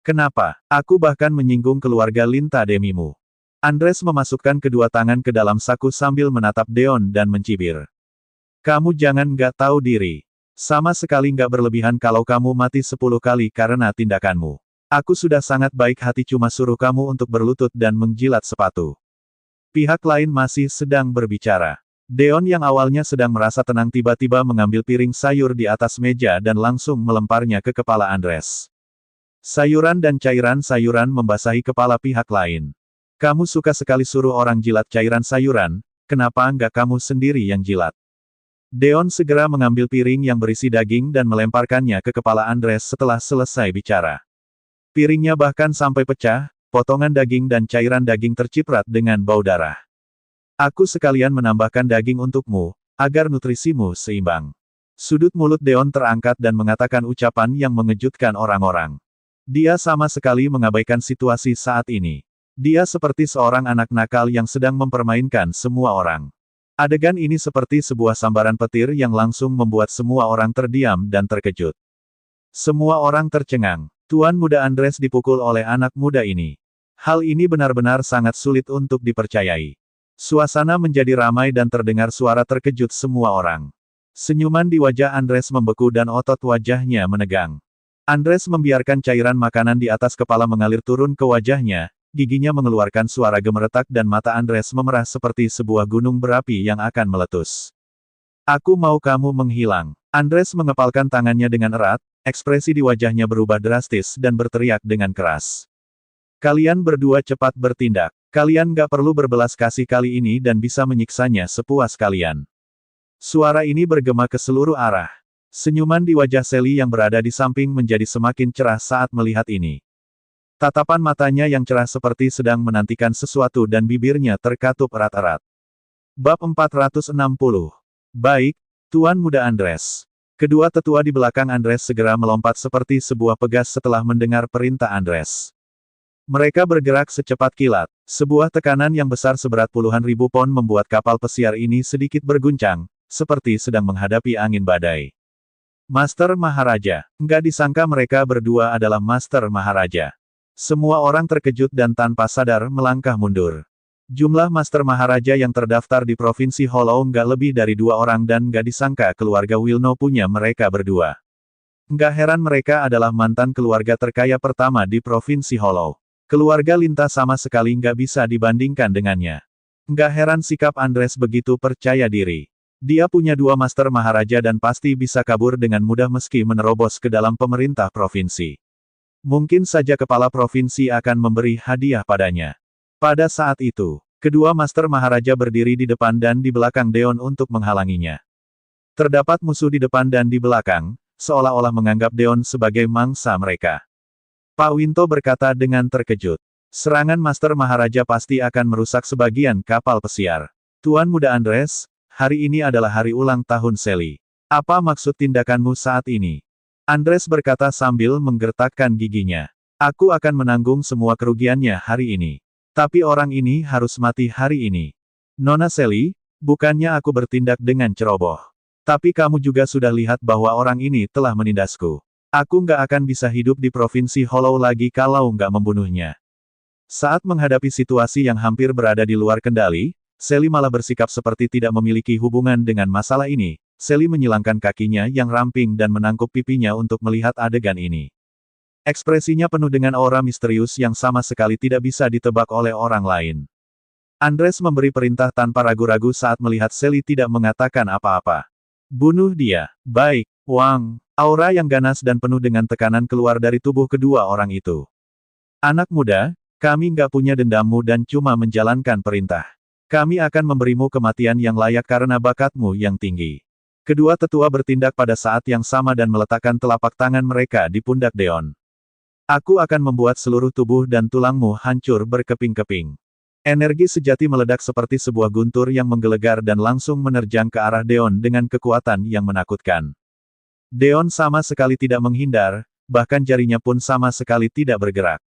Kenapa? Aku bahkan menyinggung keluarga Linta Demimu. Andres memasukkan kedua tangan ke dalam saku sambil menatap Deon dan mencibir. Kamu jangan nggak tahu diri. Sama sekali nggak berlebihan kalau kamu mati 10 kali karena tindakanmu. Aku sudah sangat baik hati cuma suruh kamu untuk berlutut dan menjilat sepatu. Pihak lain masih sedang berbicara. Deon yang awalnya sedang merasa tenang tiba-tiba mengambil piring sayur di atas meja dan langsung melemparnya ke kepala Andres. Sayuran dan cairan sayuran membasahi kepala pihak lain. Kamu suka sekali suruh orang jilat cairan sayuran, kenapa nggak kamu sendiri yang jilat? Deon segera mengambil piring yang berisi daging dan melemparkannya ke kepala Andres setelah selesai bicara. Piringnya bahkan sampai pecah, potongan daging dan cairan daging terciprat dengan bau darah. Aku sekalian menambahkan daging untukmu, agar nutrisimu seimbang. Sudut mulut Deon terangkat dan mengatakan ucapan yang mengejutkan orang-orang. Dia sama sekali mengabaikan situasi saat ini. Dia seperti seorang anak nakal yang sedang mempermainkan semua orang. Adegan ini seperti sebuah sambaran petir yang langsung membuat semua orang terdiam dan terkejut. Semua orang tercengang. Tuan Muda Andres dipukul oleh anak muda ini. Hal ini benar-benar sangat sulit untuk dipercayai. Suasana menjadi ramai dan terdengar suara terkejut semua orang. Senyuman di wajah Andres membeku dan otot wajahnya menegang. Andres membiarkan cairan makanan di atas kepala mengalir turun ke wajahnya, giginya mengeluarkan suara gemeretak dan mata Andres memerah seperti sebuah gunung berapi yang akan meletus. Aku mau kamu menghilang. Andres mengepalkan tangannya dengan erat, ekspresi di wajahnya berubah drastis dan berteriak dengan keras. Kalian berdua cepat bertindak. Kalian gak perlu berbelas kasih kali ini dan bisa menyiksanya sepuas kalian. Suara ini bergema ke seluruh arah. Senyuman di wajah Sally yang berada di samping menjadi semakin cerah saat melihat ini. Tatapan matanya yang cerah seperti sedang menantikan sesuatu dan bibirnya terkatup erat-erat. Bab 460. Baik, Tuan Muda Andres. Kedua tetua di belakang Andres segera melompat seperti sebuah pegas setelah mendengar perintah Andres. Mereka bergerak secepat kilat. Sebuah tekanan yang besar seberat puluhan ribu pon membuat kapal pesiar ini sedikit berguncang, seperti sedang menghadapi angin badai. Master Maharaja. Nggak disangka mereka berdua adalah Master Maharaja. Semua orang terkejut dan tanpa sadar melangkah mundur. Jumlah Master Maharaja yang terdaftar di Provinsi Hollow nggak lebih dari 2 orang dan nggak disangka keluarga Wilno punya mereka berdua. Nggak heran mereka adalah mantan keluarga terkaya pertama di Provinsi Hollow. Keluarga Linta sama sekali nggak bisa dibandingkan dengannya. Nggak heran sikap Andres begitu percaya diri. Dia punya 2 Master Maharaja dan pasti bisa kabur dengan mudah meski menerobos ke dalam pemerintah provinsi. Mungkin saja kepala provinsi akan memberi hadiah padanya. Pada saat itu, kedua Master Maharaja berdiri di depan dan di belakang Deon untuk menghalanginya. Terdapat musuh di depan dan di belakang, seolah-olah menganggap Deon sebagai mangsa mereka. Pak Winto berkata dengan terkejut. Serangan Master Maharaja pasti akan merusak sebagian kapal pesiar. Tuan Muda Andres, hari ini adalah hari ulang tahun Sally. Apa maksud tindakanmu saat ini? Andres berkata sambil menggertakkan giginya. Aku akan menanggung semua kerugiannya hari ini. Tapi orang ini harus mati hari ini. Nona Sally, bukannya aku bertindak dengan ceroboh. Tapi kamu juga sudah lihat bahwa orang ini telah menindasku. Aku nggak akan bisa hidup di Provinsi Hollow lagi kalau nggak membunuhnya. Saat menghadapi situasi yang hampir berada di luar kendali, Sally malah bersikap seperti tidak memiliki hubungan dengan masalah ini. Sally menyilangkan kakinya yang ramping dan menangkup pipinya untuk melihat adegan ini. Ekspresinya penuh dengan aura misterius yang sama sekali tidak bisa ditebak oleh orang lain. Andres memberi perintah tanpa ragu-ragu saat melihat Sally tidak mengatakan apa-apa. Bunuh dia. Baik, Wang. Aura yang ganas dan penuh dengan tekanan keluar dari tubuh kedua orang itu. Anak muda, kami nggak punya dendammu dan cuma menjalankan perintah. Kami akan memberimu kematian yang layak karena bakatmu yang tinggi. Kedua tetua bertindak pada saat yang sama dan meletakkan telapak tangan mereka di pundak Deon. Aku akan membuat seluruh tubuh dan tulangmu hancur berkeping-keping. Energi sejati meledak seperti sebuah guntur yang menggelegar dan langsung menerjang ke arah Deon dengan kekuatan yang menakutkan. Deon sama sekali tidak menghindar, bahkan jarinya pun sama sekali tidak bergerak.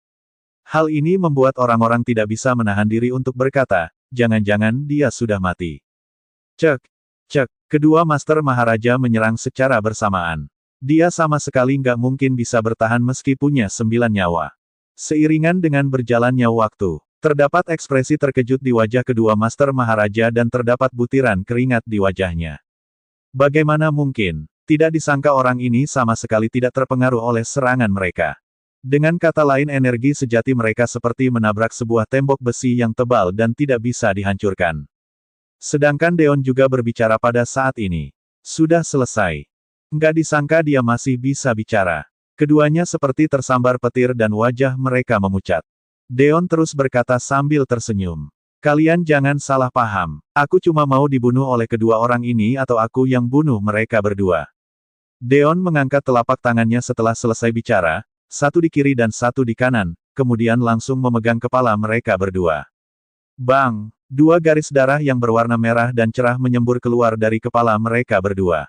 Hal ini membuat orang-orang tidak bisa menahan diri untuk berkata, jangan-jangan dia sudah mati. Cek, cek, kedua Master Maharaja menyerang secara bersamaan. Dia sama sekali nggak mungkin bisa bertahan meski punya 9 nyawa. Seiringan dengan berjalannya waktu, terdapat ekspresi terkejut di wajah kedua Master Maharaja dan terdapat butiran keringat di wajahnya. Bagaimana mungkin? Tidak disangka orang ini sama sekali tidak terpengaruh oleh serangan mereka. Dengan kata lain energi sejati mereka seperti menabrak sebuah tembok besi yang tebal dan tidak bisa dihancurkan. Sedangkan Deon juga berbicara pada saat ini. Sudah selesai. Nggak disangka dia masih bisa bicara. Keduanya seperti tersambar petir dan wajah mereka memucat. Deon terus berkata sambil tersenyum. Kalian jangan salah paham. Aku cuma mau dibunuh oleh kedua orang ini atau aku yang bunuh mereka berdua. Deon mengangkat telapak tangannya setelah selesai bicara. Satu di kiri dan satu di kanan, kemudian langsung memegang kepala mereka berdua. Bang! Dua garis darah yang berwarna merah dan cerah menyembur keluar dari kepala mereka berdua.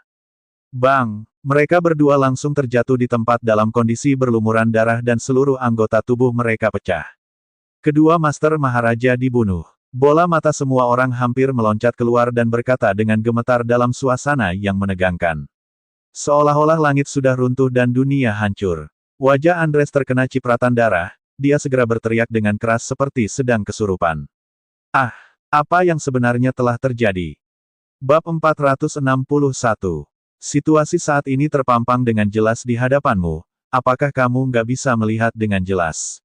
Bang! Mereka berdua langsung terjatuh di tempat dalam kondisi berlumuran darah dan seluruh anggota tubuh mereka pecah. Kedua Master Maharaja dibunuh. Bola mata semua orang hampir meloncat keluar dan berkata dengan gemetar dalam suasana yang menegangkan. Seolah-olah langit sudah runtuh dan dunia hancur. Wajah Andres terkena cipratan darah, dia segera berteriak dengan keras seperti sedang kesurupan. Ah, apa yang sebenarnya telah terjadi? Bab 461. Situasi saat ini terpampang dengan jelas di hadapanmu, apakah kamu nggak bisa melihat dengan jelas?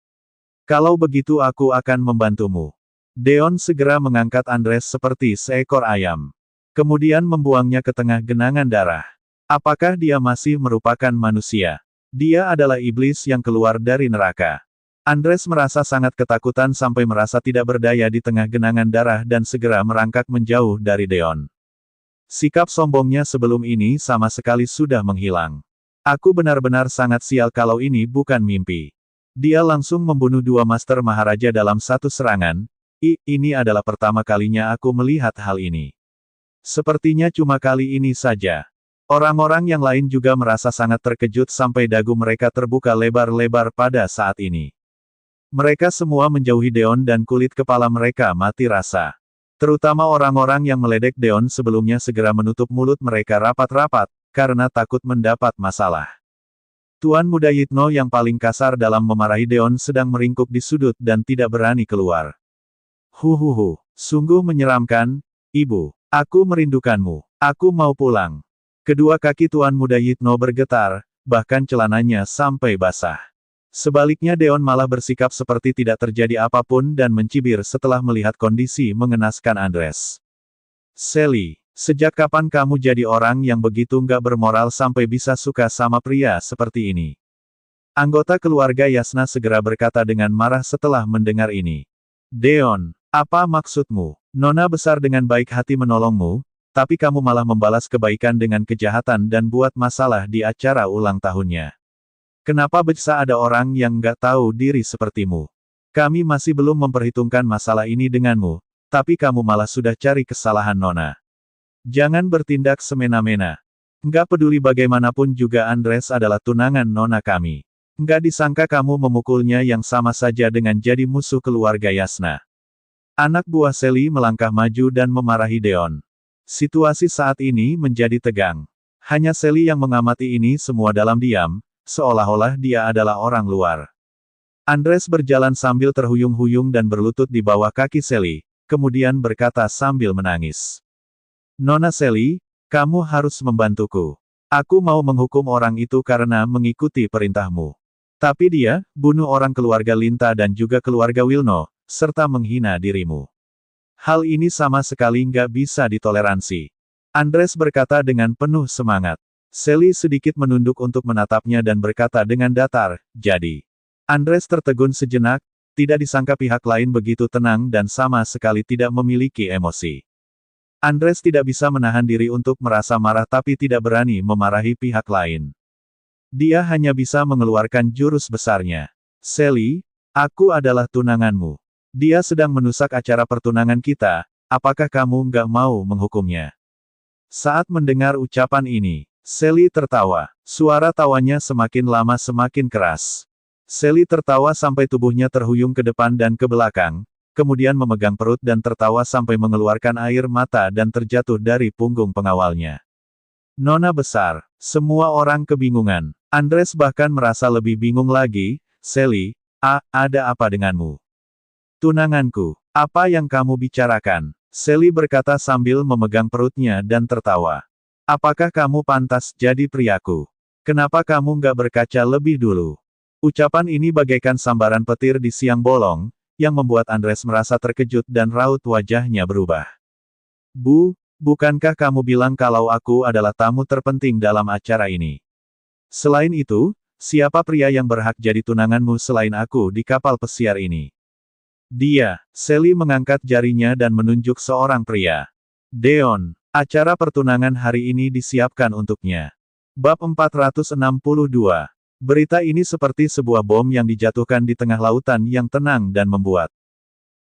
Kalau begitu aku akan membantumu. Deon segera mengangkat Andres seperti seekor ayam. Kemudian membuangnya ke tengah genangan darah. Apakah dia masih merupakan manusia? Dia adalah iblis yang keluar dari neraka. Andres merasa sangat ketakutan sampai merasa tidak berdaya di tengah genangan darah dan segera merangkak menjauh dari Deon. Sikap sombongnya sebelum ini sama sekali sudah menghilang. Aku benar-benar sangat sial kalau ini bukan mimpi. Dia langsung membunuh dua Master Maharaja dalam satu serangan. Ini adalah pertama kalinya aku melihat hal ini. Sepertinya cuma kali ini saja. Orang-orang yang lain juga merasa sangat terkejut sampai dagu mereka terbuka lebar-lebar pada saat ini. Mereka semua menjauhi Deon dan kulit kepala mereka mati rasa. Terutama orang-orang yang meledek Deon sebelumnya segera menutup mulut mereka rapat-rapat, karena takut mendapat masalah. Tuan Muda Yitno yang paling kasar dalam memarahi Deon sedang meringkuk di sudut dan tidak berani keluar. Huhuhu, sungguh menyeramkan, Ibu. Aku merindukanmu. Aku mau pulang. Kedua kaki Tuan Muda Yitno bergetar, bahkan celananya sampai basah. Sebaliknya Deon malah bersikap seperti tidak terjadi apapun dan mencibir setelah melihat kondisi mengenaskan Andres. Sally, sejak kapan kamu jadi orang yang begitu nggak bermoral sampai bisa suka sama pria seperti ini? Anggota keluarga Yasna segera berkata dengan marah setelah mendengar ini. Deon, apa maksudmu? Nona besar dengan baik hati menolongmu, tapi kamu malah membalas kebaikan dengan kejahatan dan buat masalah di acara ulang tahunnya. Kenapa bisa ada orang yang nggak tahu diri sepertimu? Kami masih belum memperhitungkan masalah ini denganmu, tapi kamu malah sudah cari kesalahan Nona. Jangan bertindak semena-mena. Nggak peduli bagaimanapun juga Andres adalah tunangan Nona kami. Nggak disangka kamu memukulnya yang sama saja dengan jadi musuh keluarga Yasna. Anak buah Sally melangkah maju dan memarahi Deon. Situasi saat ini menjadi tegang. Hanya Sally yang mengamati ini semua dalam diam, seolah-olah dia adalah orang luar. Andres berjalan sambil terhuyung-huyung dan berlutut di bawah kaki Sally, kemudian berkata sambil menangis. Nona Sally, kamu harus membantuku. Aku mau menghukum orang itu karena mengikuti perintahmu. Tapi dia, bunuh orang keluarga Linta dan juga keluarga Wilno, serta menghina dirimu. Hal ini sama sekali nggak bisa ditoleransi. Andres berkata dengan penuh semangat. Sally sedikit menunduk untuk menatapnya dan berkata dengan datar, jadi. Andres tertegun sejenak, tidak disangka pihak lain begitu tenang dan sama sekali tidak memiliki emosi. Andres tidak bisa menahan diri untuk merasa marah tapi tidak berani memarahi pihak lain. Dia hanya bisa mengeluarkan jurus besarnya. Sally, aku adalah tunanganmu. Dia sedang menusak acara pertunangan kita, apakah kamu nggak mau menghukumnya? Saat mendengar ucapan ini, Sally tertawa. Suara tawanya semakin lama semakin keras. Sally tertawa sampai tubuhnya terhuyung ke depan dan ke belakang, kemudian memegang perut dan tertawa sampai mengeluarkan air mata dan terjatuh dari punggung pengawalnya. Nona besar, semua orang kebingungan. Andres bahkan merasa lebih bingung lagi. Sally, ada apa denganmu? Tunanganku, apa yang kamu bicarakan? Sally berkata sambil memegang perutnya dan tertawa. Apakah kamu pantas jadi priaku? Kenapa kamu nggak berkaca lebih dulu? Ucapan ini bagaikan sambaran petir di siang bolong, yang membuat Andres merasa terkejut dan raut wajahnya berubah. Bukankah kamu bilang kalau aku adalah tamu terpenting dalam acara ini? Selain itu, siapa pria yang berhak jadi tunanganmu selain aku di kapal pesiar ini? Dia, Sally mengangkat jarinya dan menunjuk seorang pria. Deon, acara pertunangan hari ini disiapkan untuknya. Bab 462. Berita ini seperti sebuah bom yang dijatuhkan di tengah lautan yang tenang dan membuat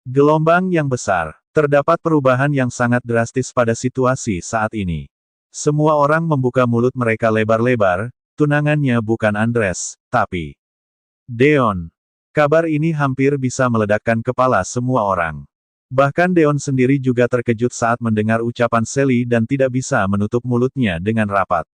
gelombang yang besar. Terdapat perubahan yang sangat drastis pada situasi saat ini. Semua orang membuka mulut mereka lebar-lebar, tunangannya bukan Andres, tapi Deon. Kabar ini hampir bisa meledakkan kepala semua orang. Bahkan Deon sendiri juga terkejut saat mendengar ucapan Sally dan tidak bisa menutup mulutnya dengan rapat.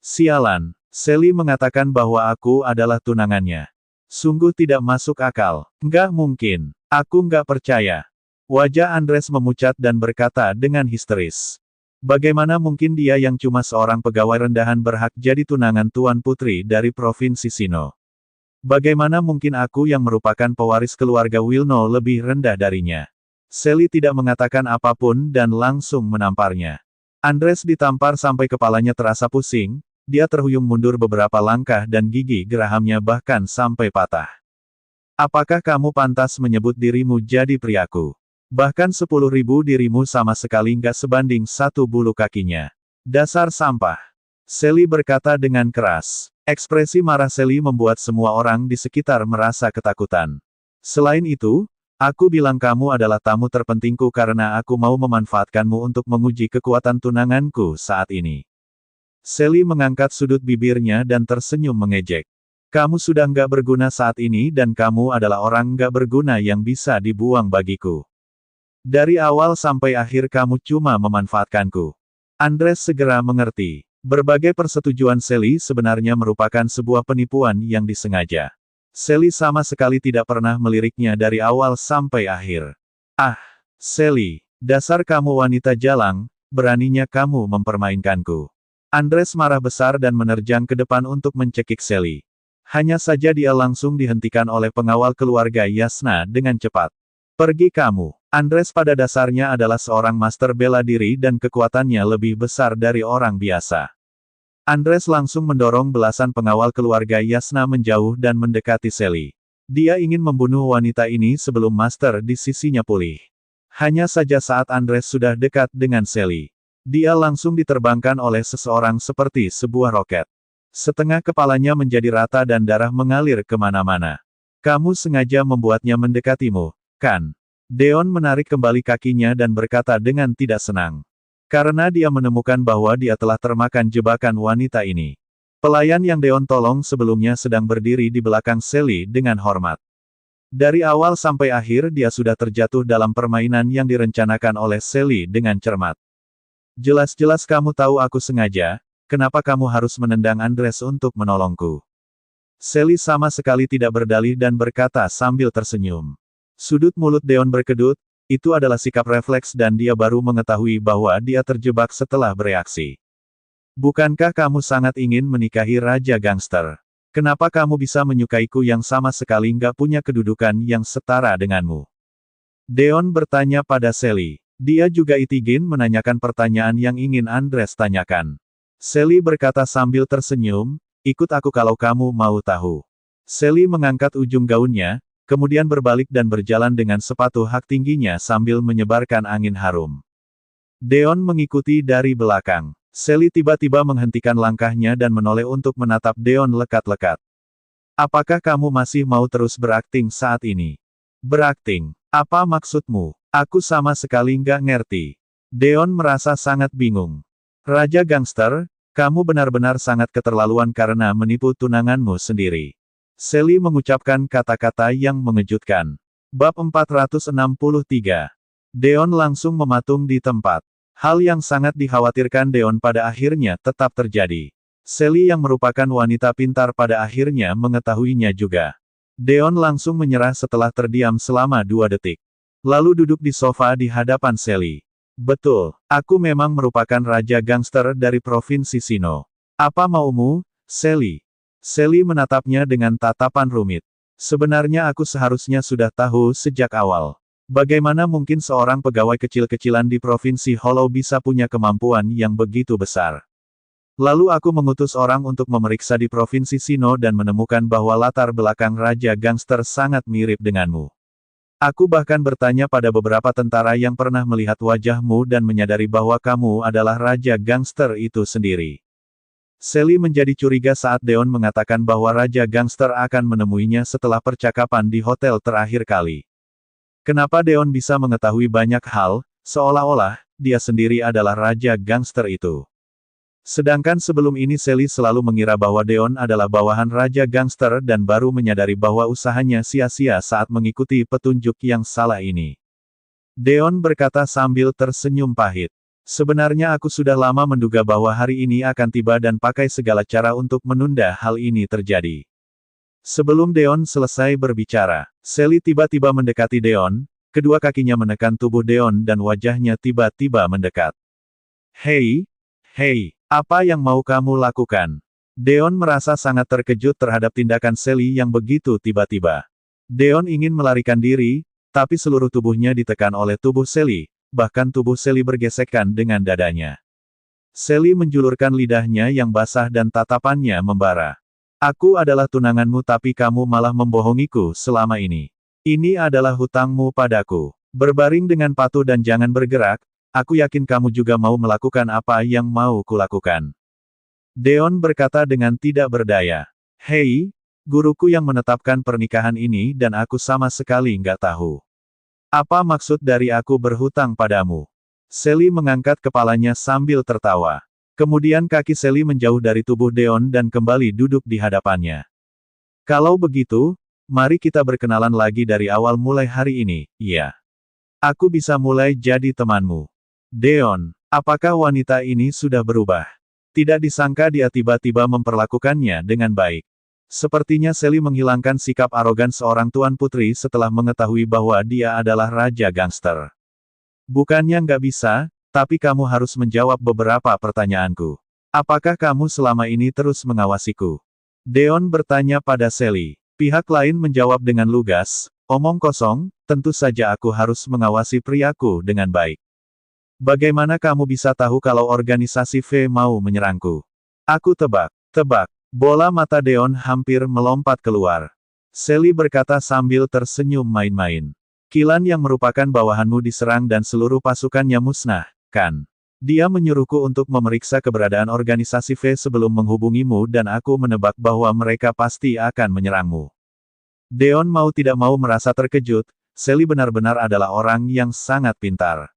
Sialan, Sally mengatakan bahwa aku adalah tunangannya. Sungguh tidak masuk akal. Nggak mungkin. Aku nggak percaya. Wajah Andres memucat dan berkata dengan histeris. Bagaimana mungkin dia yang cuma seorang pegawai rendahan berhak jadi tunangan Tuan Putri dari Provinsi Sino? Bagaimana mungkin aku yang merupakan pewaris keluarga Wilno lebih rendah darinya? Sally tidak mengatakan apapun dan langsung menamparnya. Andres ditampar sampai kepalanya terasa pusing, dia terhuyung mundur beberapa langkah dan gigi gerahamnya bahkan sampai patah. Apakah kamu pantas menyebut dirimu jadi priaku? Bahkan 10.000 dirimu sama sekali nggak sebanding satu bulu kakinya. Dasar sampah. Sally berkata dengan keras. Ekspresi marah Sally membuat semua orang di sekitar merasa ketakutan. Selain itu, aku bilang kamu adalah tamu terpentingku karena aku mau memanfaatkanmu untuk menguji kekuatan tunanganku saat ini. Sally mengangkat sudut bibirnya dan tersenyum mengejek. Kamu sudah nggak berguna saat ini dan kamu adalah orang nggak berguna yang bisa dibuang bagiku. Dari awal sampai akhir kamu cuma memanfaatkanku. Andres segera mengerti. Berbagai persetujuan Sally sebenarnya merupakan sebuah penipuan yang disengaja. Sally sama sekali tidak pernah meliriknya dari awal sampai akhir. Ah, Sally, dasar kamu wanita jalang, beraninya kamu mempermainkanku. Andres marah besar dan menerjang ke depan untuk mencekik Sally. Hanya saja dia langsung dihentikan oleh pengawal keluarga Yasna dengan cepat. Pergi kamu. Andres pada dasarnya adalah seorang master bela diri dan kekuatannya lebih besar dari orang biasa. Andres langsung mendorong belasan pengawal keluarga Yasna menjauh dan mendekati Sally. Dia ingin membunuh wanita ini sebelum master di sisinya pulih. Hanya saja saat Andres sudah dekat dengan Sally, dia langsung diterbangkan oleh seseorang seperti sebuah roket. Setengah kepalanya menjadi rata dan darah mengalir kemana-mana. Kamu sengaja membuatnya mendekatimu, kan? Deon menarik kembali kakinya dan berkata dengan tidak senang. Karena dia menemukan bahwa dia telah termakan jebakan wanita ini. Pelayan yang Deon tolong sebelumnya sedang berdiri di belakang Sally dengan hormat. Dari awal sampai akhir dia sudah terjatuh dalam permainan yang direncanakan oleh Sally dengan cermat. Jelas-jelas kamu tahu aku sengaja, kenapa kamu harus menendang Andres untuk menolongku? Sally sama sekali tidak berdalih dan berkata sambil tersenyum. Sudut mulut Deon berkedut, itu adalah sikap refleks dan dia baru mengetahui bahwa dia terjebak setelah bereaksi. Bukankah kamu sangat ingin menikahi Raja Gangster? Kenapa kamu bisa menyukaiku yang sama sekali nggak punya kedudukan yang setara denganmu? Deon bertanya pada Sally. Dia juga itigin menanyakan pertanyaan yang ingin Andres tanyakan. Sally berkata sambil tersenyum, ikut aku kalau kamu mau tahu. Sally mengangkat ujung gaunnya, kemudian berbalik dan berjalan dengan sepatu hak tingginya sambil menyebarkan angin harum. Deon mengikuti dari belakang. Sally tiba-tiba menghentikan langkahnya dan menoleh untuk menatap Deon lekat-lekat. Apakah kamu masih mau terus berakting saat ini? Berakting? Apa maksudmu? Aku sama sekali nggak ngerti. Deon merasa sangat bingung. Raja Gangster, kamu benar-benar sangat keterlaluan karena menipu tunanganmu sendiri. Sally mengucapkan kata-kata yang mengejutkan. Bab 463. Deon langsung mematung di tempat. Hal yang sangat dikhawatirkan Deon pada akhirnya tetap terjadi. Sally yang merupakan wanita pintar pada akhirnya mengetahuinya juga. Deon langsung menyerah setelah terdiam selama 2 detik. Lalu duduk di sofa di hadapan Sally. Betul, aku memang merupakan raja gangster dari Provinsi Sinnoh. Apa maumu, Sally? Sally menatapnya dengan tatapan rumit. Sebenarnya aku seharusnya sudah tahu sejak awal. Bagaimana mungkin seorang pegawai kecil-kecilan di Provinsi Hollow bisa punya kemampuan yang begitu besar? Lalu aku mengutus orang untuk memeriksa di Provinsi Sinnoh dan menemukan bahwa latar belakang raja gangster sangat mirip denganmu. Aku bahkan bertanya pada beberapa tentara yang pernah melihat wajahmu dan menyadari bahwa kamu adalah raja gangster itu sendiri. Sally menjadi curiga saat Deon mengatakan bahwa raja gangster akan menemuinya setelah percakapan di hotel terakhir kali. Kenapa Deon bisa mengetahui banyak hal, seolah-olah dia sendiri adalah raja gangster itu? Sedangkan sebelum ini Sally selalu mengira bahwa Deon adalah bawahan raja gangster dan baru menyadari bahwa usahanya sia-sia saat mengikuti petunjuk yang salah ini. Deon berkata sambil tersenyum pahit. Sebenarnya aku sudah lama menduga bahwa hari ini akan tiba dan pakai segala cara untuk menunda hal ini terjadi. Sebelum Deon selesai berbicara, Sally tiba-tiba mendekati Deon, kedua kakinya menekan tubuh Deon dan wajahnya tiba-tiba mendekat. Hei, apa yang mau kamu lakukan? Deon merasa sangat terkejut terhadap tindakan Sally yang begitu tiba-tiba. Deon ingin melarikan diri, tapi seluruh tubuhnya ditekan oleh tubuh Sally, bahkan tubuh Sally bergesekan dengan dadanya. Sally menjulurkan lidahnya yang basah dan tatapannya membara. Aku adalah tunanganmu tapi kamu malah membohongiku selama ini. Ini adalah hutangmu padaku. Berbaring dengan patuh dan jangan bergerak, aku yakin kamu juga mau melakukan apa yang mau kulakukan. Deon berkata dengan tidak berdaya. Hei, guruku yang menetapkan pernikahan ini dan aku sama sekali nggak tahu. Apa maksud dari aku berhutang padamu? Sally mengangkat kepalanya sambil tertawa. Kemudian kaki Sally menjauh dari tubuh Deon dan kembali duduk di hadapannya. Kalau begitu, mari kita berkenalan lagi dari awal mulai hari ini, iya. Aku bisa mulai jadi temanmu. Deon, apakah wanita ini sudah berubah? Tidak disangka dia tiba-tiba memperlakukannya dengan baik. Sepertinya Sally menghilangkan sikap arogan seorang tuan putri setelah mengetahui bahwa dia adalah raja gangster. Bukannya nggak bisa, tapi kamu harus menjawab beberapa pertanyaanku. Apakah kamu selama ini terus mengawasiku? Deon bertanya pada Sally. Pihak lain menjawab dengan lugas, omong kosong, tentu saja aku harus mengawasi priaku dengan baik. Bagaimana kamu bisa tahu kalau organisasi V mau menyerangku? Aku tebak. Bola mata Deon hampir melompat keluar. Sally berkata sambil tersenyum main-main. Kilan yang merupakan bawahanmu diserang dan seluruh pasukannya musnah, kan? Dia menyuruhku untuk memeriksa keberadaan organisasi V sebelum menghubungimu dan aku menebak bahwa mereka pasti akan menyerangmu. Deon mau tidak mau merasa terkejut, Sally benar-benar adalah orang yang sangat pintar.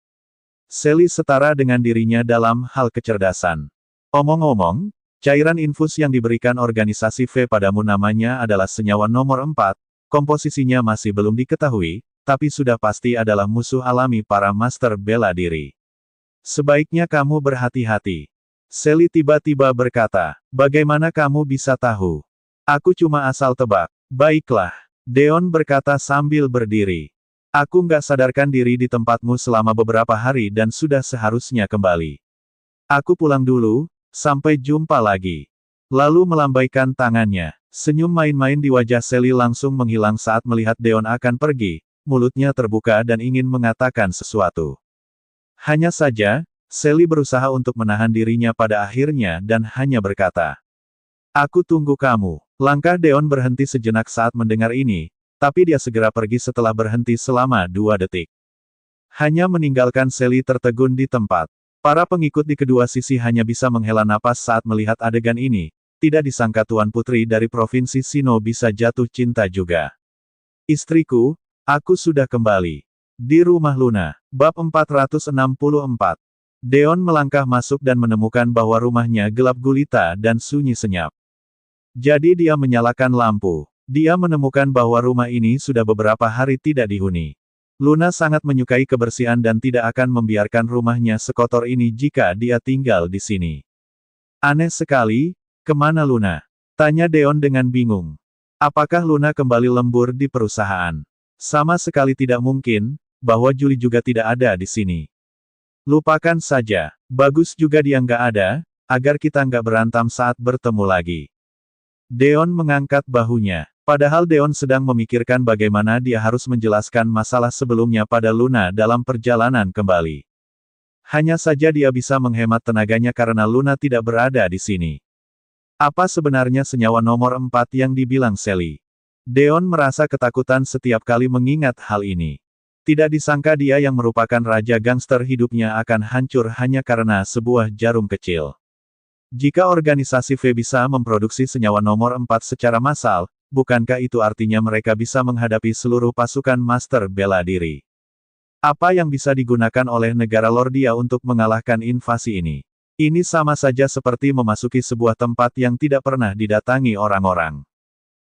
Sally setara dengan dirinya dalam hal kecerdasan. Omong-omong, cairan infus yang diberikan organisasi V padamu namanya adalah senyawa nomor 4, komposisinya masih belum diketahui, tapi sudah pasti adalah musuh alami para master bela diri. Sebaiknya kamu berhati-hati. Sally tiba-tiba berkata, bagaimana kamu bisa tahu? Aku cuma asal tebak. Baiklah, Deon berkata sambil berdiri. Aku nggak sadarkan diri di tempatmu selama beberapa hari dan sudah seharusnya kembali. Aku pulang dulu, sampai jumpa lagi. Lalu melambaikan tangannya. Senyum main-main di wajah Sally langsung menghilang saat melihat Deon akan pergi, mulutnya terbuka dan ingin mengatakan sesuatu. Hanya saja, Sally berusaha untuk menahan dirinya pada akhirnya dan hanya berkata, aku tunggu kamu. Langkah Deon berhenti sejenak saat mendengar ini, tapi dia segera pergi setelah berhenti selama 2 detik. Hanya meninggalkan Sally tertegun di tempat. Para pengikut di kedua sisi hanya bisa menghela napas saat melihat adegan ini, tidak disangka Tuan Putri dari Provinsi Sinnoh bisa jatuh cinta juga. Istriku, aku sudah kembali. Di rumah Luna, bab 464. Deon melangkah masuk dan menemukan bahwa rumahnya gelap gulita dan sunyi senyap. Jadi dia menyalakan lampu. Dia menemukan bahwa rumah ini sudah beberapa hari tidak dihuni. Luna sangat menyukai kebersihan dan tidak akan membiarkan rumahnya sekotor ini jika dia tinggal di sini. Aneh sekali, kemana Luna? Tanya Deon dengan bingung. Apakah Luna kembali lembur di perusahaan? Sama sekali tidak mungkin, bahwa Julie juga tidak ada di sini. Lupakan saja, bagus juga dia nggak ada, agar kita nggak berantem saat bertemu lagi. Deon mengangkat bahunya. Padahal Deon sedang memikirkan bagaimana dia harus menjelaskan masalah sebelumnya pada Luna dalam perjalanan kembali. Hanya saja dia bisa menghemat tenaganya karena Luna tidak berada di sini. Apa sebenarnya senyawa nomor 4 yang dibilang Sally? Deon merasa ketakutan setiap kali mengingat hal ini. Tidak disangka dia yang merupakan raja gangster hidupnya akan hancur hanya karena sebuah jarum kecil. Jika organisasi V bisa memproduksi senyawa nomor 4 secara massal, bukankah itu artinya mereka bisa menghadapi seluruh pasukan master bela diri? Apa yang bisa digunakan oleh negara Lordia untuk mengalahkan invasi ini? Ini sama saja seperti memasuki sebuah tempat yang tidak pernah didatangi orang-orang.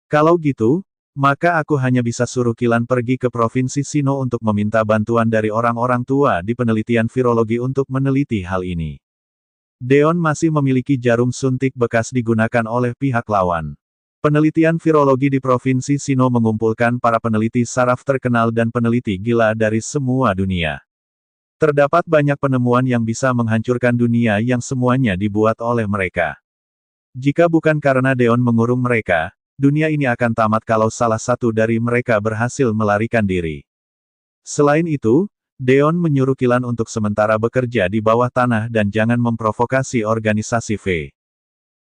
Kalau gitu, maka aku hanya bisa suruh Kilan pergi ke Provinsi Sino untuk meminta bantuan dari orang-orang tua di penelitian virologi untuk meneliti hal ini. Deon masih memiliki jarum suntik bekas digunakan oleh pihak lawan. Penelitian virologi di Provinsi Sino mengumpulkan para peneliti saraf terkenal dan peneliti gila dari semua dunia. Terdapat banyak penemuan yang bisa menghancurkan dunia yang semuanya dibuat oleh mereka. Jika bukan karena Deon mengurung mereka, dunia ini akan tamat kalau salah satu dari mereka berhasil melarikan diri. Selain itu, Deon menyuruh Kilan untuk sementara bekerja di bawah tanah dan jangan memprovokasi organisasi V.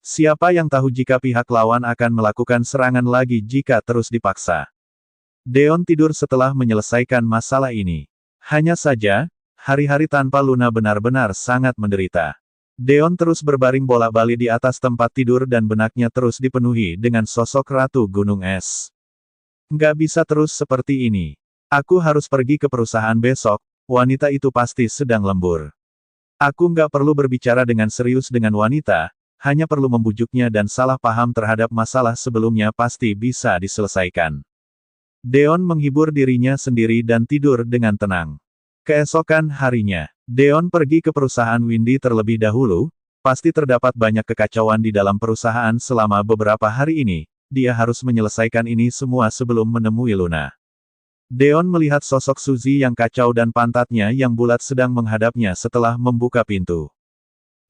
Siapa yang tahu jika pihak lawan akan melakukan serangan lagi jika terus dipaksa. Deon tidur setelah menyelesaikan masalah ini. Hanya saja, hari-hari tanpa Luna benar-benar sangat menderita. Deon terus berbaring bolak-balik di atas tempat tidur dan benaknya terus dipenuhi dengan sosok Ratu Gunung Es. Nggak bisa terus seperti ini. Aku harus pergi ke perusahaan besok, wanita itu pasti sedang lembur. Aku nggak perlu berbicara dengan serius dengan wanita, hanya perlu membujuknya dan salah paham terhadap masalah sebelumnya pasti bisa diselesaikan. Deon menghibur dirinya sendiri dan tidur dengan tenang. Keesokan harinya, Deon pergi ke perusahaan Windy terlebih dahulu, pasti terdapat banyak kekacauan di dalam perusahaan selama beberapa hari ini, dia harus menyelesaikan ini semua sebelum menemui Luna. Deon melihat sosok Suzy yang kacau dan pantatnya yang bulat sedang menghadapnya setelah membuka pintu.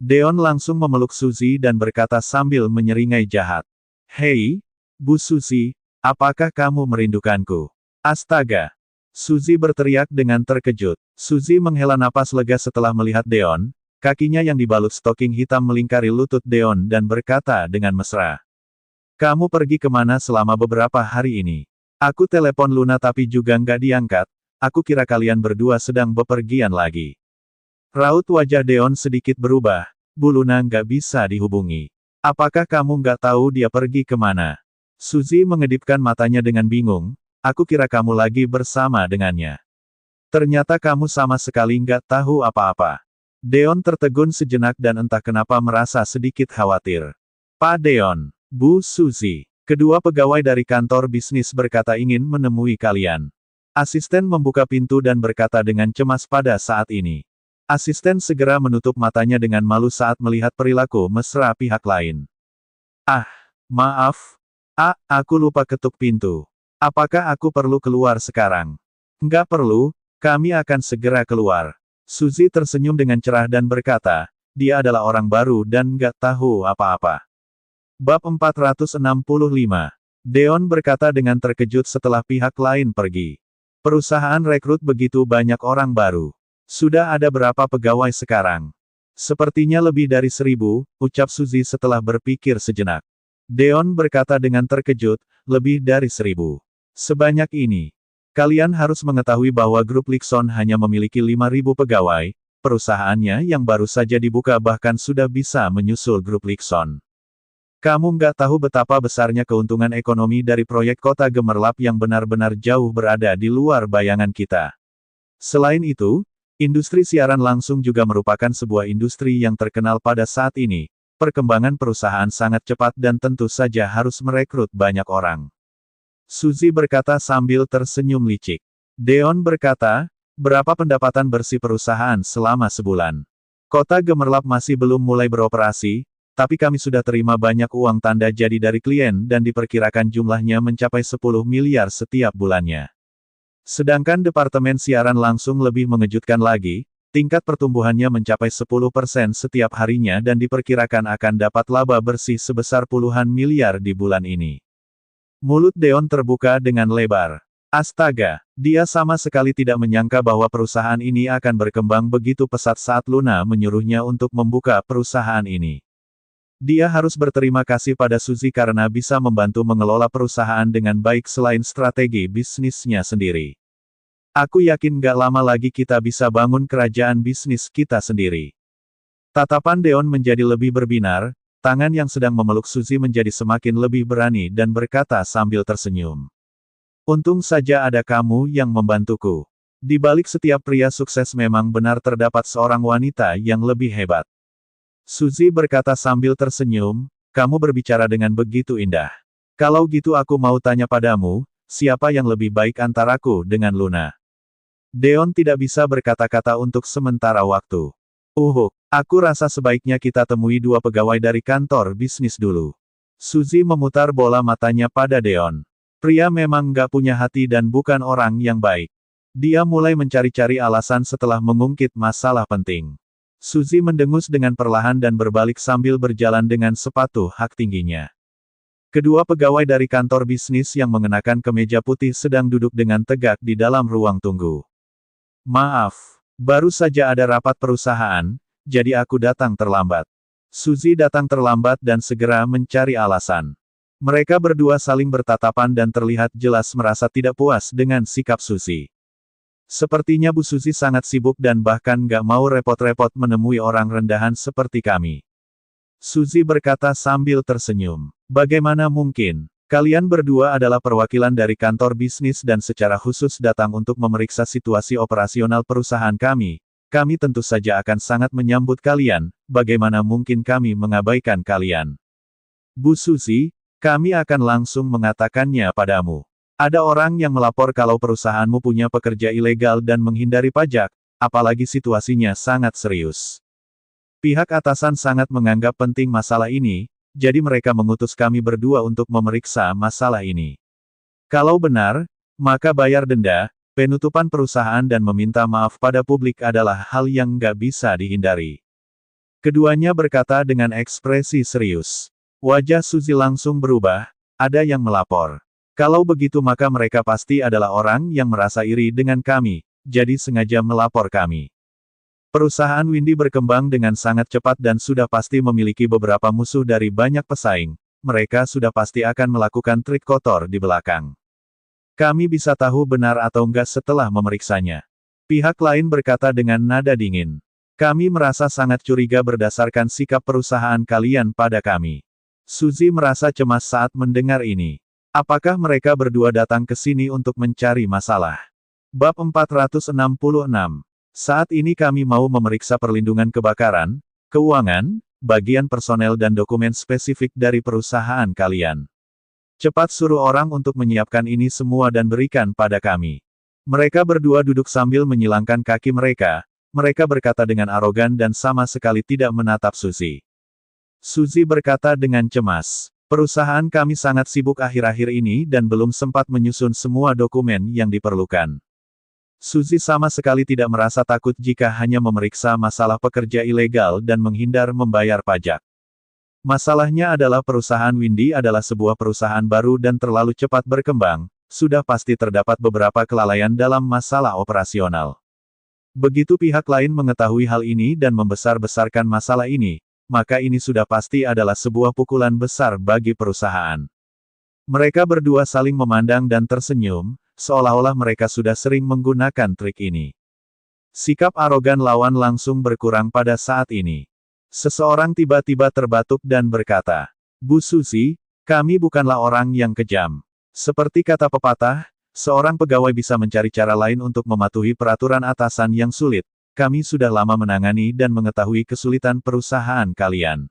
Deon langsung memeluk Suzy dan berkata sambil menyeringai jahat. Hei, Bu Suzy, apakah kamu merindukanku? Astaga! Suzy berteriak dengan terkejut. Suzy menghela napas lega setelah melihat Deon, kakinya yang dibalut stoking hitam melingkari lutut Deon dan berkata dengan mesra. Kamu pergi kemana selama beberapa hari ini? Aku telepon Luna tapi juga nggak diangkat, aku kira kalian berdua sedang bepergian lagi. Raut wajah Deon sedikit berubah, Bu Luna nggak bisa dihubungi. Apakah kamu nggak tahu dia pergi kemana? Suzy mengedipkan matanya dengan bingung, aku kira kamu lagi bersama dengannya. Ternyata kamu sama sekali nggak tahu apa-apa. Deon tertegun sejenak dan entah kenapa merasa sedikit khawatir. Pak Deon, Bu Suzy, kedua pegawai dari kantor bisnis berkata ingin menemui kalian. Asisten membuka pintu dan berkata dengan cemas pada saat ini. Asisten segera menutup matanya dengan malu saat melihat perilaku mesra pihak lain. Ah, maaf. Aku lupa ketuk pintu. Apakah aku perlu keluar sekarang? Nggak perlu, kami akan segera keluar. Suzy tersenyum dengan cerah dan berkata, dia adalah orang baru dan nggak tahu apa-apa. Bab 465. Deon berkata dengan terkejut setelah pihak lain pergi. Perusahaan rekrut begitu banyak orang baru. Sudah ada berapa pegawai sekarang? Sepertinya lebih dari 1000, ucap Suzy setelah berpikir sejenak. Deon berkata dengan terkejut, lebih dari 1000. Sebanyak ini. Kalian harus mengetahui bahwa grup Lixon hanya memiliki 5000 pegawai, perusahaannya yang baru saja dibuka bahkan sudah bisa menyusul grup Lixon. Kamu nggak tahu betapa besarnya keuntungan ekonomi dari proyek kota gemerlap yang benar-benar jauh berada di luar bayangan kita. Selain itu, industri siaran langsung juga merupakan sebuah industri yang terkenal pada saat ini. Perkembangan perusahaan sangat cepat dan tentu saja harus merekrut banyak orang. Suzy berkata sambil tersenyum licik. Deon berkata, berapa pendapatan bersih perusahaan selama sebulan? Kota Gemerlap masih belum mulai beroperasi, tapi kami sudah terima banyak uang tanda jadi dari klien dan diperkirakan jumlahnya mencapai 10 miliar setiap bulannya. Sedangkan departemen siaran langsung lebih mengejutkan lagi, tingkat pertumbuhannya mencapai 10% setiap harinya dan diperkirakan akan dapat laba bersih sebesar puluhan miliar di bulan ini. Mulut Deon terbuka dengan lebar. Astaga, dia sama sekali tidak menyangka bahwa perusahaan ini akan berkembang begitu pesat saat Luna menyuruhnya untuk membuka perusahaan ini. Dia harus berterima kasih pada Suzy karena bisa membantu mengelola perusahaan dengan baik selain strategi bisnisnya sendiri. Aku yakin gak lama lagi kita bisa bangun kerajaan bisnis kita sendiri. Tatapan Deon menjadi lebih berbinar, tangan yang sedang memeluk Suzy menjadi semakin lebih berani dan berkata sambil tersenyum. Untung saja ada kamu yang membantuku. Di balik setiap pria sukses memang benar terdapat seorang wanita yang lebih hebat. Suzy berkata sambil tersenyum, kamu berbicara dengan begitu indah. Kalau gitu aku mau tanya padamu, siapa yang lebih baik antaraku dengan Luna? Deon tidak bisa berkata-kata untuk sementara waktu. Aku rasa sebaiknya kita temui dua pegawai dari kantor bisnis dulu. Suzy memutar bola matanya pada Deon. Pria memang gak punya hati dan bukan orang yang baik. Dia mulai mencari-cari alasan setelah mengungkit masalah penting. Suzy mendengus dengan perlahan dan berbalik sambil berjalan dengan sepatu hak tingginya. Kedua pegawai dari kantor bisnis yang mengenakan kemeja putih sedang duduk dengan tegak di dalam ruang tunggu. Maaf, baru saja ada rapat perusahaan, jadi aku datang terlambat. Suzy datang terlambat dan segera mencari alasan. Mereka berdua saling bertatapan dan terlihat jelas merasa tidak puas dengan sikap Suzy. Sepertinya Bu Suzy sangat sibuk dan bahkan gak mau repot-repot menemui orang rendahan seperti kami. Suzy berkata sambil tersenyum. Bagaimana mungkin? Kalian berdua adalah perwakilan dari kantor bisnis dan secara khusus datang untuk memeriksa situasi operasional perusahaan kami. Kami tentu saja akan sangat menyambut kalian, bagaimana mungkin kami mengabaikan kalian? Bu Suzy, kami akan langsung mengatakannya padamu. Ada orang yang melapor kalau perusahaanmu punya pekerja ilegal dan menghindari pajak, apalagi situasinya sangat serius. Pihak atasan sangat menganggap penting masalah ini, jadi mereka mengutus kami berdua untuk memeriksa masalah ini. Kalau benar, maka bayar denda, penutupan perusahaan dan meminta maaf pada publik adalah hal yang nggak bisa dihindari. Keduanya berkata dengan ekspresi serius. Wajah Suzy langsung berubah, ada yang melapor. Kalau begitu maka mereka pasti adalah orang yang merasa iri dengan kami, jadi sengaja melapor kami. Perusahaan Windy berkembang dengan sangat cepat dan sudah pasti memiliki beberapa musuh dari banyak pesaing, mereka sudah pasti akan melakukan trik kotor di belakang. Kami bisa tahu benar atau enggak setelah memeriksanya. Pihak lain berkata dengan nada dingin. Kami merasa sangat curiga berdasarkan sikap perusahaan kalian pada kami. Suzy merasa cemas saat mendengar ini. Apakah mereka berdua datang ke sini untuk mencari masalah? Bab 466. Saat ini kami mau memeriksa perlindungan kebakaran, keuangan, bagian personel dan dokumen spesifik dari perusahaan kalian. Cepat suruh orang untuk menyiapkan ini semua dan berikan pada kami. Mereka berdua duduk sambil menyilangkan kaki mereka. Mereka berkata dengan arogan dan sama sekali tidak menatap Suzy. Suzy berkata dengan cemas. Perusahaan kami sangat sibuk akhir-akhir ini dan belum sempat menyusun semua dokumen yang diperlukan. Suzy sama sekali tidak merasa takut jika hanya memeriksa masalah pekerja ilegal dan menghindar membayar pajak. Masalahnya adalah perusahaan Windy adalah sebuah perusahaan baru dan terlalu cepat berkembang, sudah pasti terdapat beberapa kelalaian dalam masalah operasional. Begitu pihak lain mengetahui hal ini dan membesar-besarkan masalah ini, maka ini sudah pasti adalah sebuah pukulan besar bagi perusahaan. Mereka berdua saling memandang dan tersenyum, seolah-olah mereka sudah sering menggunakan trik ini. Sikap arogan lawan langsung berkurang pada saat ini. Seseorang tiba-tiba terbatuk dan berkata, Bu Suzy, kami bukanlah orang yang kejam. Seperti kata pepatah, seorang pegawai bisa mencari cara lain untuk mematuhi peraturan atasan yang sulit. Kami sudah lama menangani dan mengetahui kesulitan perusahaan kalian.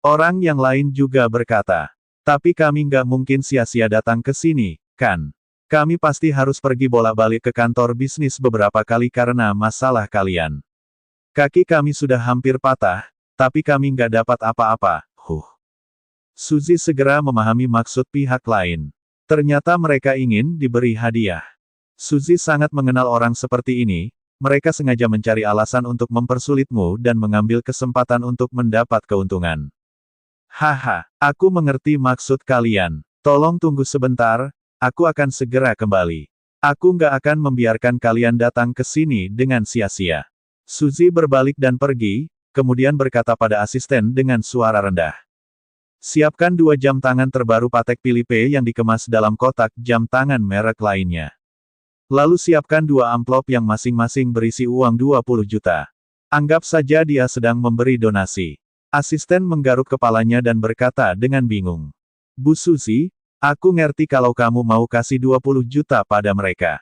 Orang yang lain juga berkata, tapi kami nggak mungkin sia-sia datang ke sini, kan? Kami pasti harus pergi bolak-balik ke kantor bisnis beberapa kali karena masalah kalian. Kaki kami sudah hampir patah, tapi kami nggak dapat apa-apa, Suzy segera memahami maksud pihak lain. Ternyata mereka ingin diberi hadiah. Suzy sangat mengenal orang seperti ini, mereka sengaja mencari alasan untuk mempersulitmu dan mengambil kesempatan untuk mendapat keuntungan. Haha, aku mengerti maksud kalian. Tolong tunggu sebentar, aku akan segera kembali. Aku nggak akan membiarkan kalian datang ke sini dengan sia-sia. Suzy berbalik dan pergi, kemudian berkata pada asisten dengan suara rendah. Siapkan 2 jam tangan terbaru Patek Philippe yang dikemas dalam kotak jam tangan merek lainnya. Lalu siapkan 2 amplop yang masing-masing berisi uang 20 juta. Anggap saja dia sedang memberi donasi. Asisten menggaruk kepalanya dan berkata dengan bingung. Bu Suzy, aku ngerti kalau kamu mau kasih 20 juta pada mereka.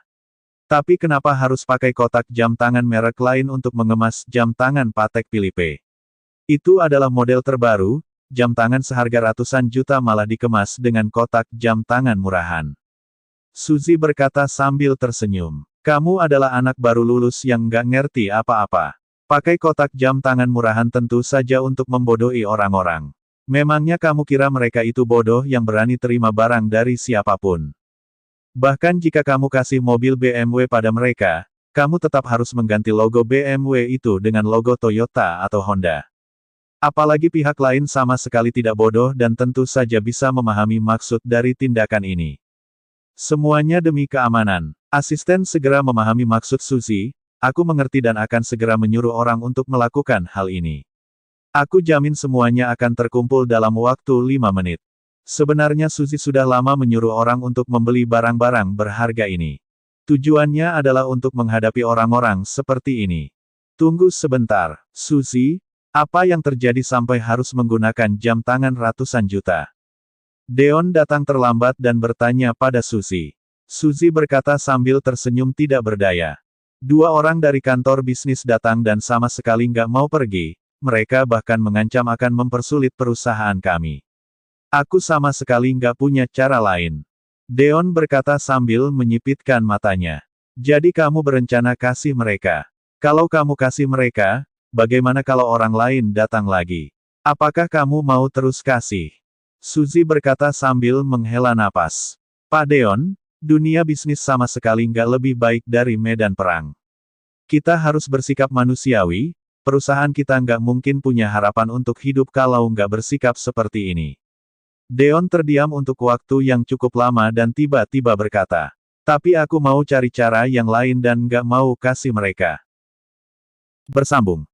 Tapi kenapa harus pakai kotak jam tangan merek lain untuk mengemas jam tangan Patek Philippe? Itu adalah model terbaru, jam tangan seharga ratusan juta malah dikemas dengan kotak jam tangan murahan. Suzy berkata sambil tersenyum. Kamu adalah anak baru lulus yang nggak ngerti apa-apa. Pakai kotak jam tangan murahan tentu saja untuk membodohi orang-orang. Memangnya kamu kira mereka itu bodoh yang berani terima barang dari siapapun? Bahkan jika kamu kasih mobil BMW pada mereka, kamu tetap harus mengganti logo BMW itu dengan logo Toyota atau Honda. Apalagi pihak lain sama sekali tidak bodoh dan tentu saja bisa memahami maksud dari tindakan ini. Semuanya demi keamanan. Asisten segera memahami maksud Suzy, aku mengerti dan akan segera menyuruh orang untuk melakukan hal ini. Aku jamin semuanya akan terkumpul dalam waktu 5 menit. Sebenarnya Suzy sudah lama menyuruh orang untuk membeli barang-barang berharga ini. Tujuannya adalah untuk menghadapi orang-orang seperti ini. Tunggu sebentar, Suzy, apa yang terjadi sampai harus menggunakan jam tangan ratusan juta? Deon datang terlambat dan bertanya pada Suzy. Suzy berkata sambil tersenyum tidak berdaya. 2 orang dari kantor bisnis datang dan sama sekali nggak mau pergi, mereka bahkan mengancam akan mempersulit perusahaan kami. Aku sama sekali nggak punya cara lain. Deon berkata sambil menyipitkan matanya. Jadi kamu berencana kasih mereka. Kalau kamu kasih mereka, bagaimana kalau orang lain datang lagi? Apakah kamu mau terus kasih? Suzy berkata sambil menghela napas. Pak Deon, dunia bisnis sama sekali nggak lebih baik dari medan perang. Kita harus bersikap manusiawi, perusahaan kita nggak mungkin punya harapan untuk hidup kalau nggak bersikap seperti ini. Deon terdiam untuk waktu yang cukup lama dan tiba-tiba berkata, tapi aku mau cari cara yang lain dan nggak mau kasih mereka. Bersambung.